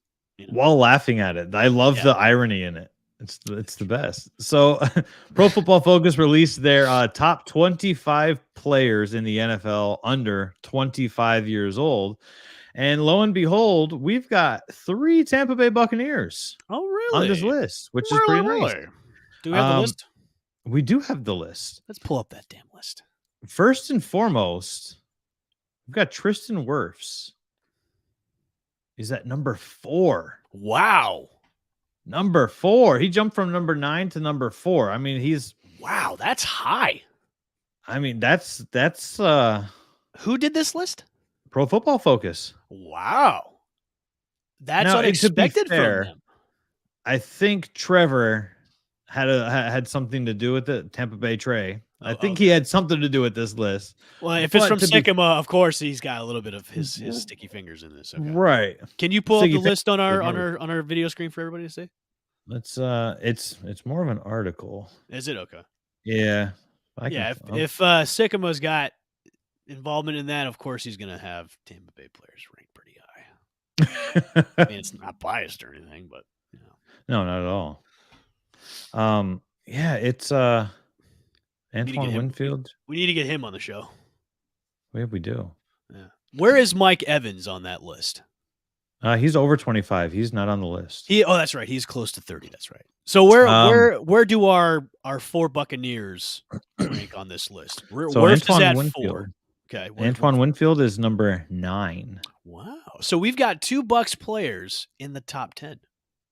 while laughing at it. I love the irony in it. It's the best. So, Pro Football Focus released their top 25 players in the NFL under 25 years old, and lo and behold, we've got 3 Tampa Bay Buccaneers. Oh, really? On this list, which is pretty nice. Do we have the list? We do have the list. Let's pull up that damn list. First and foremost, we've got Tristan Wirfs. He's at number 4. Wow. Number 4. He jumped from number 9 to number 4. I mean, wow, that's high. I mean, that's who did this list? Pro Football Focus. Wow. That's unexpected from them. I think Trevor had something to do with it. Tampa Bay Trey. I Oh, think okay. he had something to do with this list. Well, if it's But from to be Sycamore, of course he's got a little bit of his sticky fingers in this. Okay. right, Can you pull up sticky the list on fingers, our video screen for everybody to see? let's it's more of an article. Is it okay? Yeah, I can. Yeah. If Sycamore's got involvement in that, of course he's going to have Tampa Bay players ranked pretty high. I mean, it's not biased or anything, but you know. No, not at all. Yeah, it's Antoine Winfield. We need to get him on the show. Yeah, we do. Yeah. Where is Mike Evans on that list? He's over 25. He's not on the list. That's right. He's close to 30. That's right. So where do our 4 Buccaneers rank on this list? Where's that Winfield. 4? Okay. Antoine Winfield is number 9. Wow. So we've got 2 Bucks players in the top 10.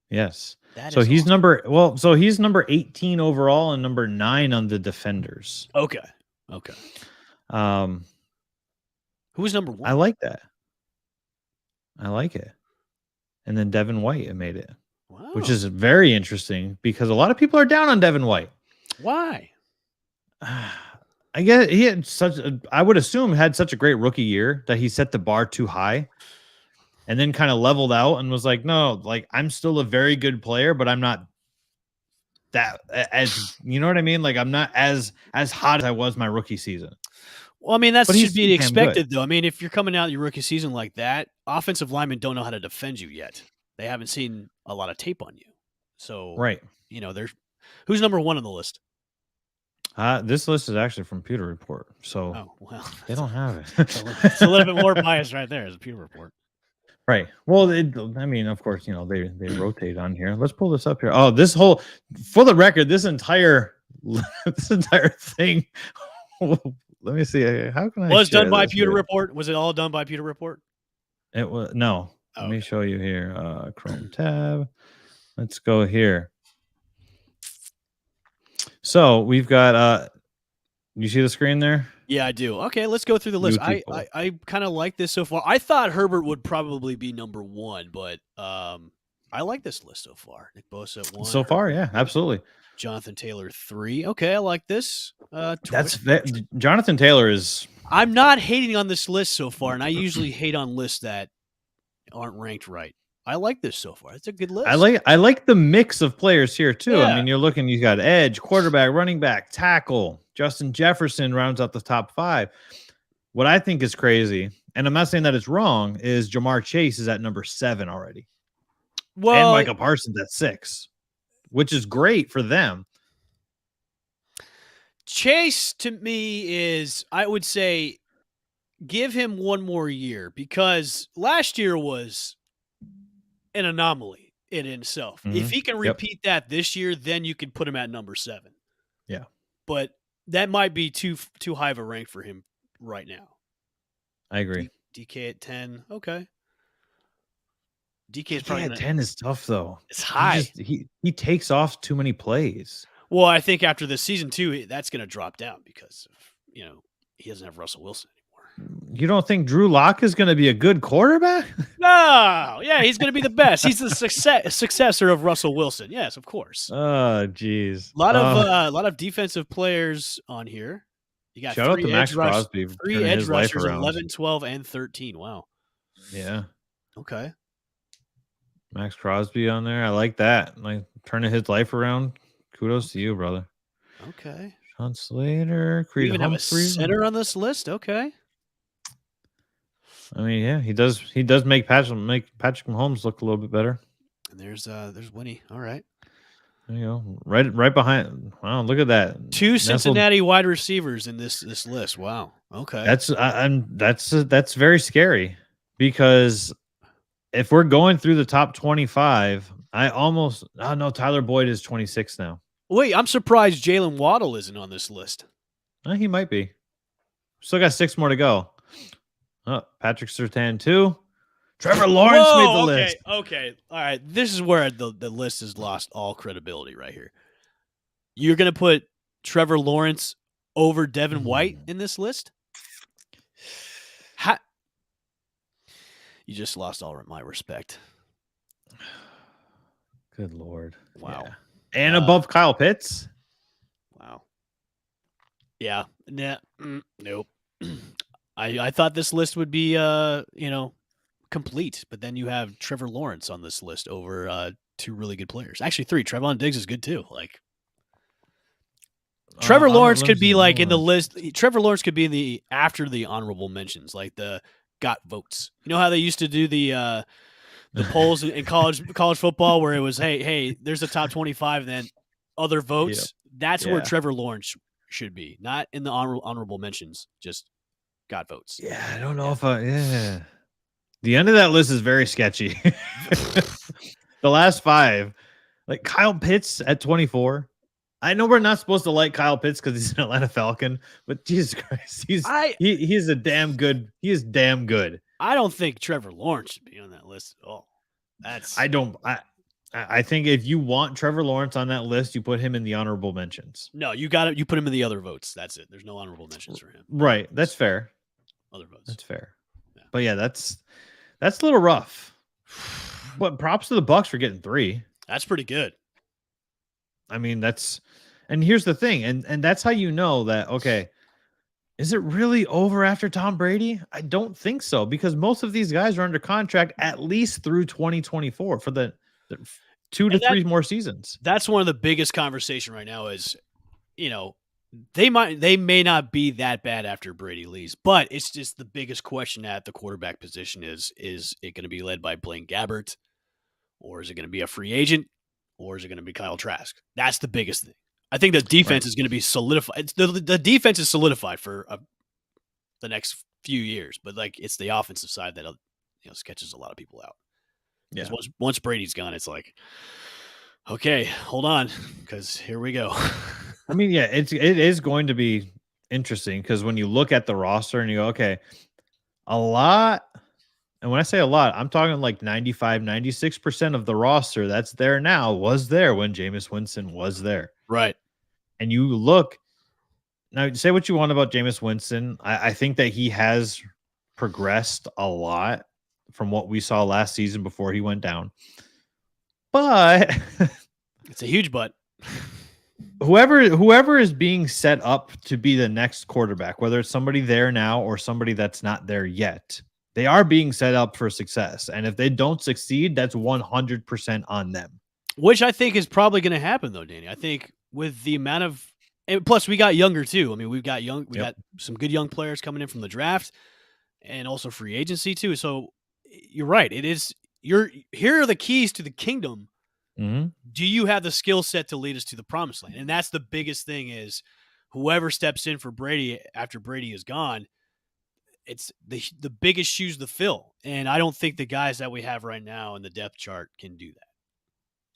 Yes. So he's awesome. he's number 18 overall and number 9 on the defenders. Okay. Who's number 1? I like that. I like it. And then Devin White made it. Wow. Which is very interesting because a lot of people are down on Devin White. Why? I guess he had I would assume had such a great rookie year that he set the bar too high and then kind of leveled out and was like, no, like I'm still a very good player, but I'm not that as, you know what I mean? Like I'm not as hot as I was my rookie season. Well, I mean, that should be expected, though. I mean, if you're coming out your rookie season like that, offensive linemen don't know how to defend you yet. They haven't seen a lot of tape on you. So, right. You know, who's number 1 on the list? This list is actually from Pewter Report. So they don't have it. It's a little bit more biased right there as a Pewter Report. Right. Well, I mean, of course, you know, they rotate on here. Let's pull this up here. Oh, for the record, this entire thing. Let me see. How can I? Was done by Pewter Report? Was it all done by Pewter Report? It was no. Let me show you here. Chrome tab. Let's go here. So we've got. You see the screen there? Yeah, I do. Okay, let's go through the list. I kind of like this so far. I thought Herbert would probably be number 1, but I like this list so far. Nick Bosa at 1. So far, yeah, absolutely. Jonathan Taylor 3. Okay, I like this. Jonathan Taylor is. I'm not hating on this list so far, and I usually hate on lists that aren't ranked right. I like this so far. It's a good list. I like the mix of players here too. Yeah. I mean, you got edge, quarterback, running back, tackle. Justin Jefferson rounds out the top 5. What I think is crazy, and I'm not saying that it's wrong, is Jamar Chase is at number 7 already. Well, and Micah Parsons at 6, which is great for them. Chase, to me, is, I would say, give him 1 more year because last year was an anomaly in itself. Mm-hmm. If he can repeat that this year, then you can put him at number 7. Yeah. But that might be too high of a rank for him right now. I agree. DK at 10. Okay. DK is probably at 10 is tough though. It's high. He takes off too many plays. Well, I think after this season too, that's going to drop down because he doesn't have Russell Wilson anymore. You don't think Drew Lock is going to be a good quarterback? No. Yeah, he's going to be the best. He's the successor of Russell Wilson. Yes, of course. Oh, geez. A lot of defensive players on here. You got shout out to Max Crosby. 3 edge rushers, 11, 12, and 13. Wow. Yeah. Okay. Max Crosby on there. I like that. Like turning his life around. Kudos to you, brother. Okay. Sean Slater. Creed even Humphrey. Have a center on this list. Okay. I mean, yeah, he does make Patrick Mahomes look a little bit better. And there's Winnie. All right. There you go. Right behind. Wow, look at that. 2 Cincinnati wide receivers in this list. Wow. Okay. That's very scary because if we're going through the top 25, Tyler Boyd is 26 now. Wait, I'm surprised Jalen Waddle isn't on this list. He might be. Still got 6 more to go. Oh, Patrick Surtain too. Trevor Lawrence made the list. Okay. All right. This is where the list has lost all credibility right here. You're going to put Trevor Lawrence over Devin White in this list? You just lost all my respect. Good Lord. Wow. And above Kyle Pitts? Wow. Yeah. Nope. I thought this list would be complete, but then you have Trevor Lawrence on this list over two really good players. Actually, three. Trevon Diggs is good too. Like Trevor Lawrence could be like in the list. Trevor Lawrence could be in the after the honorable mentions, like the got votes. You know how they used to do the polls in college football where it was, hey, there's a top 25, and then other votes. Yep. That's where Trevor Lawrence should be, not in the honorable mentions. Just got votes. Yeah, I don't know if the end of that list is very sketchy. The last five, like Kyle Pitts at 24. I know we're not supposed to like Kyle Pitts because he's an Atlanta Falcon, but Jesus Christ, he's a damn good. He is damn good. I don't think Trevor Lawrence should be on that list at all. I think if you want Trevor Lawrence on that list, you put him in the honorable mentions. No, you got it. You put him in the other votes. That's it. There's no honorable mentions for him. Right. That's fair. Other votes. That's fair. Yeah. But yeah, that's a little rough. But props to the Bucs for getting 3. That's pretty good. I mean, and here's the thing, and that's how you know that, okay, is it really over after Tom Brady? I don't think so, because most of these guys are under contract at least through 2024 for the 2 to 3 more seasons. That's one of the biggest conversation right now is, they may not be that bad after Brady leaves, but it's just the biggest question at the quarterback position is it going to be led by Blaine Gabbert, or is it going to be a free agent, or is it going to be Kyle Trask? That's the biggest thing. I think the defense is going to be solidified. The defense is solidified for the next few years, but like it's the offensive side that sketches a lot of people out. Yeah. Once Brady's gone, it's like, okay, hold on, because here we go. I mean, yeah, it is going to be interesting because when you look at the roster and you go, okay, a lot. And when I say a lot, I'm talking like 95, 96% of the roster that's there now was there when Jameis Winston was there. Right. And you look, now say what you want about Jameis Winston. I think that he has progressed a lot from what we saw last season before he went down. But it's a huge but. Whoever is being set up to be the next quarterback, whether it's somebody there now or somebody that's not there yet, they are being set up for success. And if they don't succeed, that's 100% on them. Which I think is probably going to happen, though, Danny. I think with the amount of, and plus we got younger too. I mean, we got some good young players coming in from the draft, and also free agency too. So you're right. Here are the keys to the kingdom. Mm-hmm. Do you have the skill set to lead us to the promised land? And that's the biggest thing is whoever steps in for Brady after Brady is gone, it's the biggest shoes to fill. And I don't think the guys that we have right now in the depth chart can do that.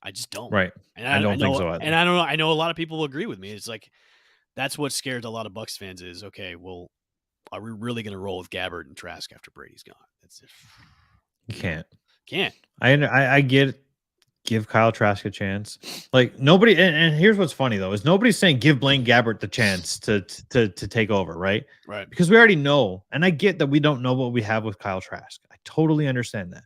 I just don't. Right. And I don't think so either. And I don't know. I know a lot of people will agree with me. It's like, that's what scares a lot of Bucs fans is, okay, well, are we really going to roll with Gabbert and Trask after Brady's gone? That's it. You can't. I get it. Give Kyle Trask a chance. Like nobody, and here's what's funny though, is nobody's saying give Blaine Gabbert the chance to take over, right? Right. Because we already know, and I get that we don't know what we have with Kyle Trask. I totally understand that.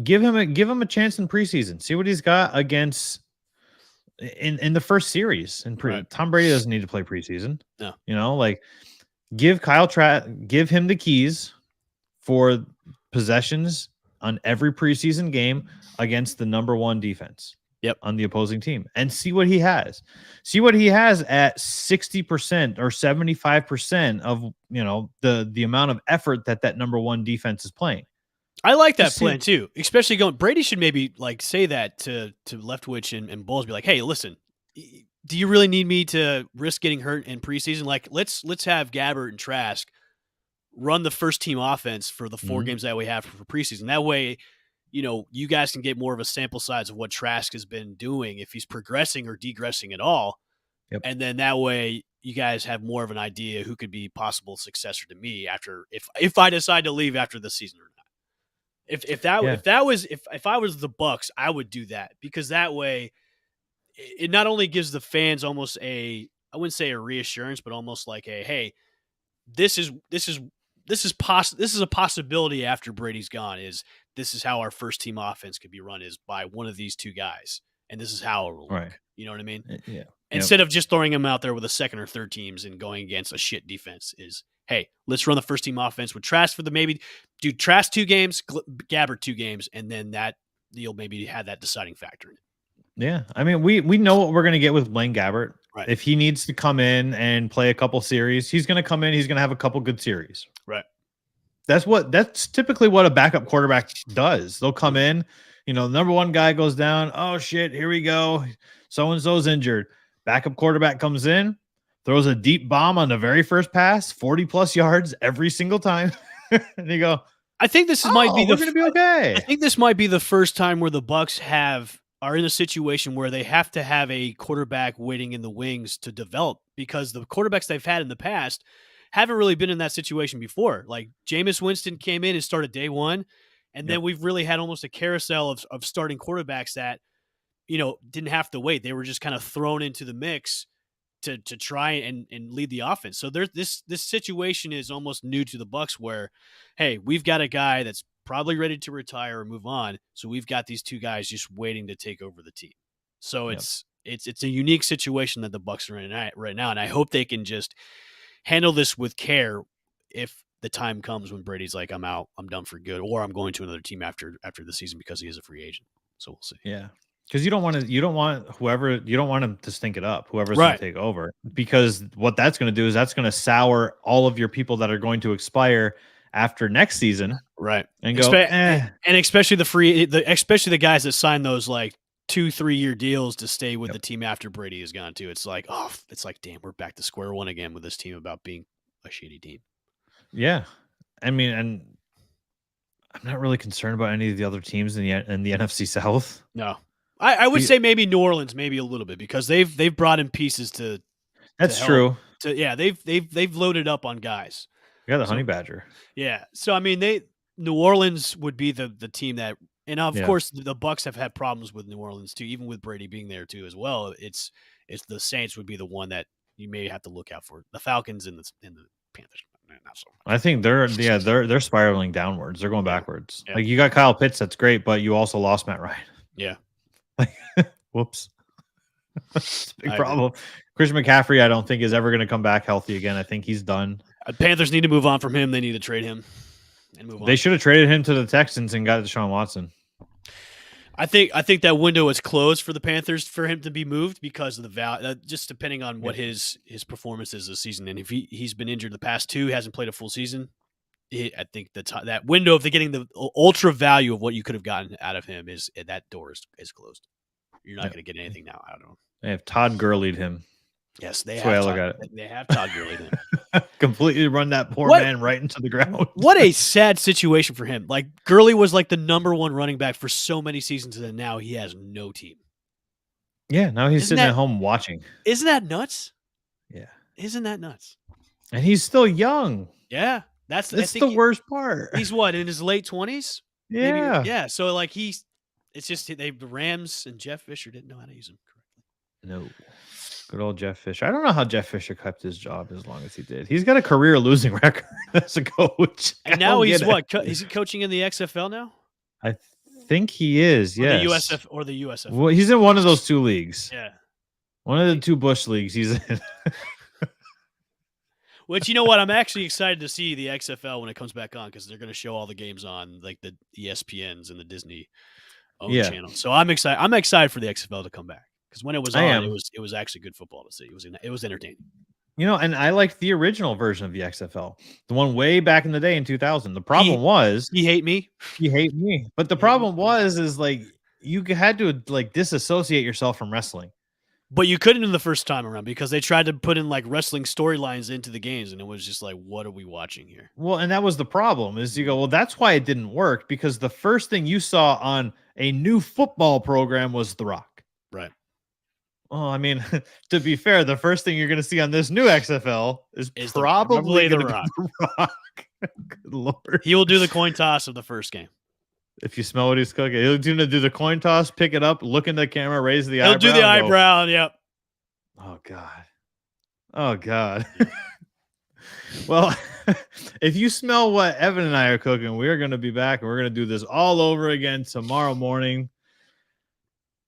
Give him a chance in preseason. See what he's got against in the first series. Right. Tom Brady doesn't need to play preseason. No. Like give give him the keys for possessions on every preseason game against the number 1 defense. Yep. On the opposing team, and see what he has. See what he has at 60% or 75% of the amount of effort that number 1 defense is playing. I like that plan too, especially Brady should maybe like say that to Leftwich and Bowles, be like, hey, listen, do you really need me to risk getting hurt in preseason? Like, let's have Gabbert and Trask run the first team offense for the 4 games that we have for preseason. That way, you guys can get more of a sample size of what Trask has been doing, if he's progressing or degressing at all. Yep. And then that way you guys have more of an idea who could be possible successor to me after, if I decide to leave after the season or not. If I was the Bucs, I would do that, because that way it not only gives the fans almost I wouldn't say a reassurance, but almost like hey, this is a possibility after Brady's gone, is this is how our first team offense could be run is by one of these two guys, and this is how it will look. Right. You know what I mean? Yeah. Instead of just throwing them out there with a second or third teams and going against a shit defense is, hey, let's run the first team offense with Trask for the maybe do Trask 2 games, Gabbert 2 games, and then that you'll maybe have that deciding factor in it. Yeah. I mean, we know what we're going to get with Blaine Gabbert. Right. If he needs to come in and play a couple series, he's going to come in. He's going to have a couple good series. Right. That's typically what a backup quarterback does. They'll come in, the number one guy goes down. Oh shit, here we go. So-and-so's injured. Backup quarterback comes in, throws a deep bomb on the very first pass, 40 plus yards every single time. And you go, I think this might be we're going to be okay. I think this might be the first time where the Bucs are in a situation where they have to have a quarterback waiting in the wings to develop, because the quarterbacks they've had in the past haven't really been in that situation before. Like Jameis Winston came in and started day one, and then we've really had almost a carousel of starting quarterbacks that, didn't have to wait. They were just kind of thrown into the mix to try and lead the offense. So there's this situation is almost new to the Bucs where, hey, we've got a guy that's probably ready to retire or move on. So we've got these two guys just waiting to take over the team. So it's a unique situation that the Bucs are in right now. And I hope they can just handle this with care if the time comes when Brady's like, I'm out, I'm done for good, or I'm going to another team after the season because he is a free agent. So we'll see. Yeah. Because you don't want him to stink it up, whoever's going to take over, because what that's going to do is that's going to sour all of your people that are going to expire after next season. Right. And go, and especially especially the guys that sign those like 2-3 year deals to stay with the team after Brady is gone too. It's like, damn, we're back to square one again with this team about being a shitty team. Yeah. I mean, and I'm not really concerned about any of the other teams in the NFC South. No. I would say maybe New Orleans, maybe a little bit, because they've brought in pieces to. That's true. They've loaded up on guys. Yeah, the Honey Badger. Yeah, so I mean, New Orleans would be the team that, and of course the Bucs have had problems with New Orleans too, even with Brady being there too as well. It's the Saints would be the one that you may have to look out for. The Falcons and the Panthers. Not so much. I think they're spiraling downwards. They're going backwards. Yeah. Like you got Kyle Pitts, that's great, but you also lost Matt Ryan. Yeah. Whoops. That's a big problem. Christian McCaffrey, I don't think is ever going to come back healthy again. I think he's done. Panthers need to move on from him. They need to trade him and move on. They should have traded him to the Texans and got Deshaun Watson. I think that window is closed for the Panthers for him to be moved because of the value, just depending on what his performance is this season. And if he's been injured the past 2, hasn't played a full season, I think that window of getting the ultra value of what you could have gotten out of him that door is closed. You're not going to get anything now out of him. They have Todd Gurley'd him. Yes, they That's have. the way I look at it. They have Todd Gurley'd him. Completely run that poor man right into the ground. What a sad situation for him. Like Gurley was like the number 1 running back for so many seasons, and now he has no team. Yeah, now he's sitting at home watching. Isn't that nuts? Yeah. Isn't that nuts? And he's still young. Yeah. That's the worst part. He's what, in his late 20s? Yeah. Maybe? Yeah. So like it's just the Rams and Jeff Fisher didn't know how to use him correctly. No. Good old Jeff Fisher. I don't know how Jeff Fisher kept his job as long as he did. He's got a career losing record as a coach. And now he's what? Is he coaching in the XFL now? I think he is. Or Yes. the USFL. Well, he's in one of those 2 leagues. Yeah. One of the 2 Bush leagues he's in. Which, you know what? I'm actually excited to see the XFL when it comes back on, because they're going to show all the games on like the ESPNs and the Disney channel. So I'm excited. I'm excited for the XFL to come back, because when it was on, it was actually good football to see. It was entertaining. And I liked the original version of the XFL, the one way back in the day in 2000. The problem was he hate me. But the problem was like you had to like disassociate yourself from wrestling. But you couldn't in the first time around, because they tried to put in like wrestling storylines into the games, and it was just like, what are we watching here? Well, and that was the problem, is you go, well, that's why it didn't work, because the first thing you saw on a new football program was The Rock. Right. Well, I mean, to be fair, the first thing you're going to see on this new XFL is probably The The Rock. Good Lord. He will do the coin toss of the first game. If you smell what he's cooking, he'll do the coin toss, pick it up, look in the camera, raise the eyebrow. He'll do the eyebrow, yep. Oh, God. Oh, God. Well, if you smell what Evan and I are cooking, we're going to be back and we're going to do this all over again tomorrow morning.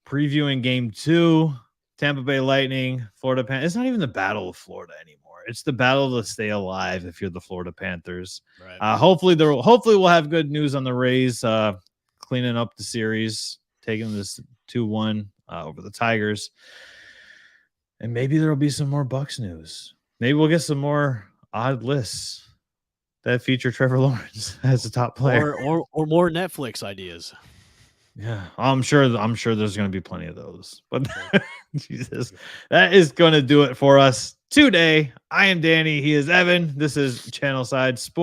Previewing game 2, Tampa Bay Lightning, Florida Panthers. It's not even the Battle of Florida anymore. It's the battle to stay alive if you're the Florida Panthers. Right. Hopefully we'll have good news on the Rays cleaning up the series, taking this 2-1 over the Tigers. And maybe there'll be some more Bucks news. Maybe we'll get some more odd lists that feature Trevor Lawrence as a top player, or more Netflix ideas. Yeah, I'm sure there's going to be plenty of those. But Jesus, that is going to do it for us today. I am Danny. He is Evan. This is Channelside Sports.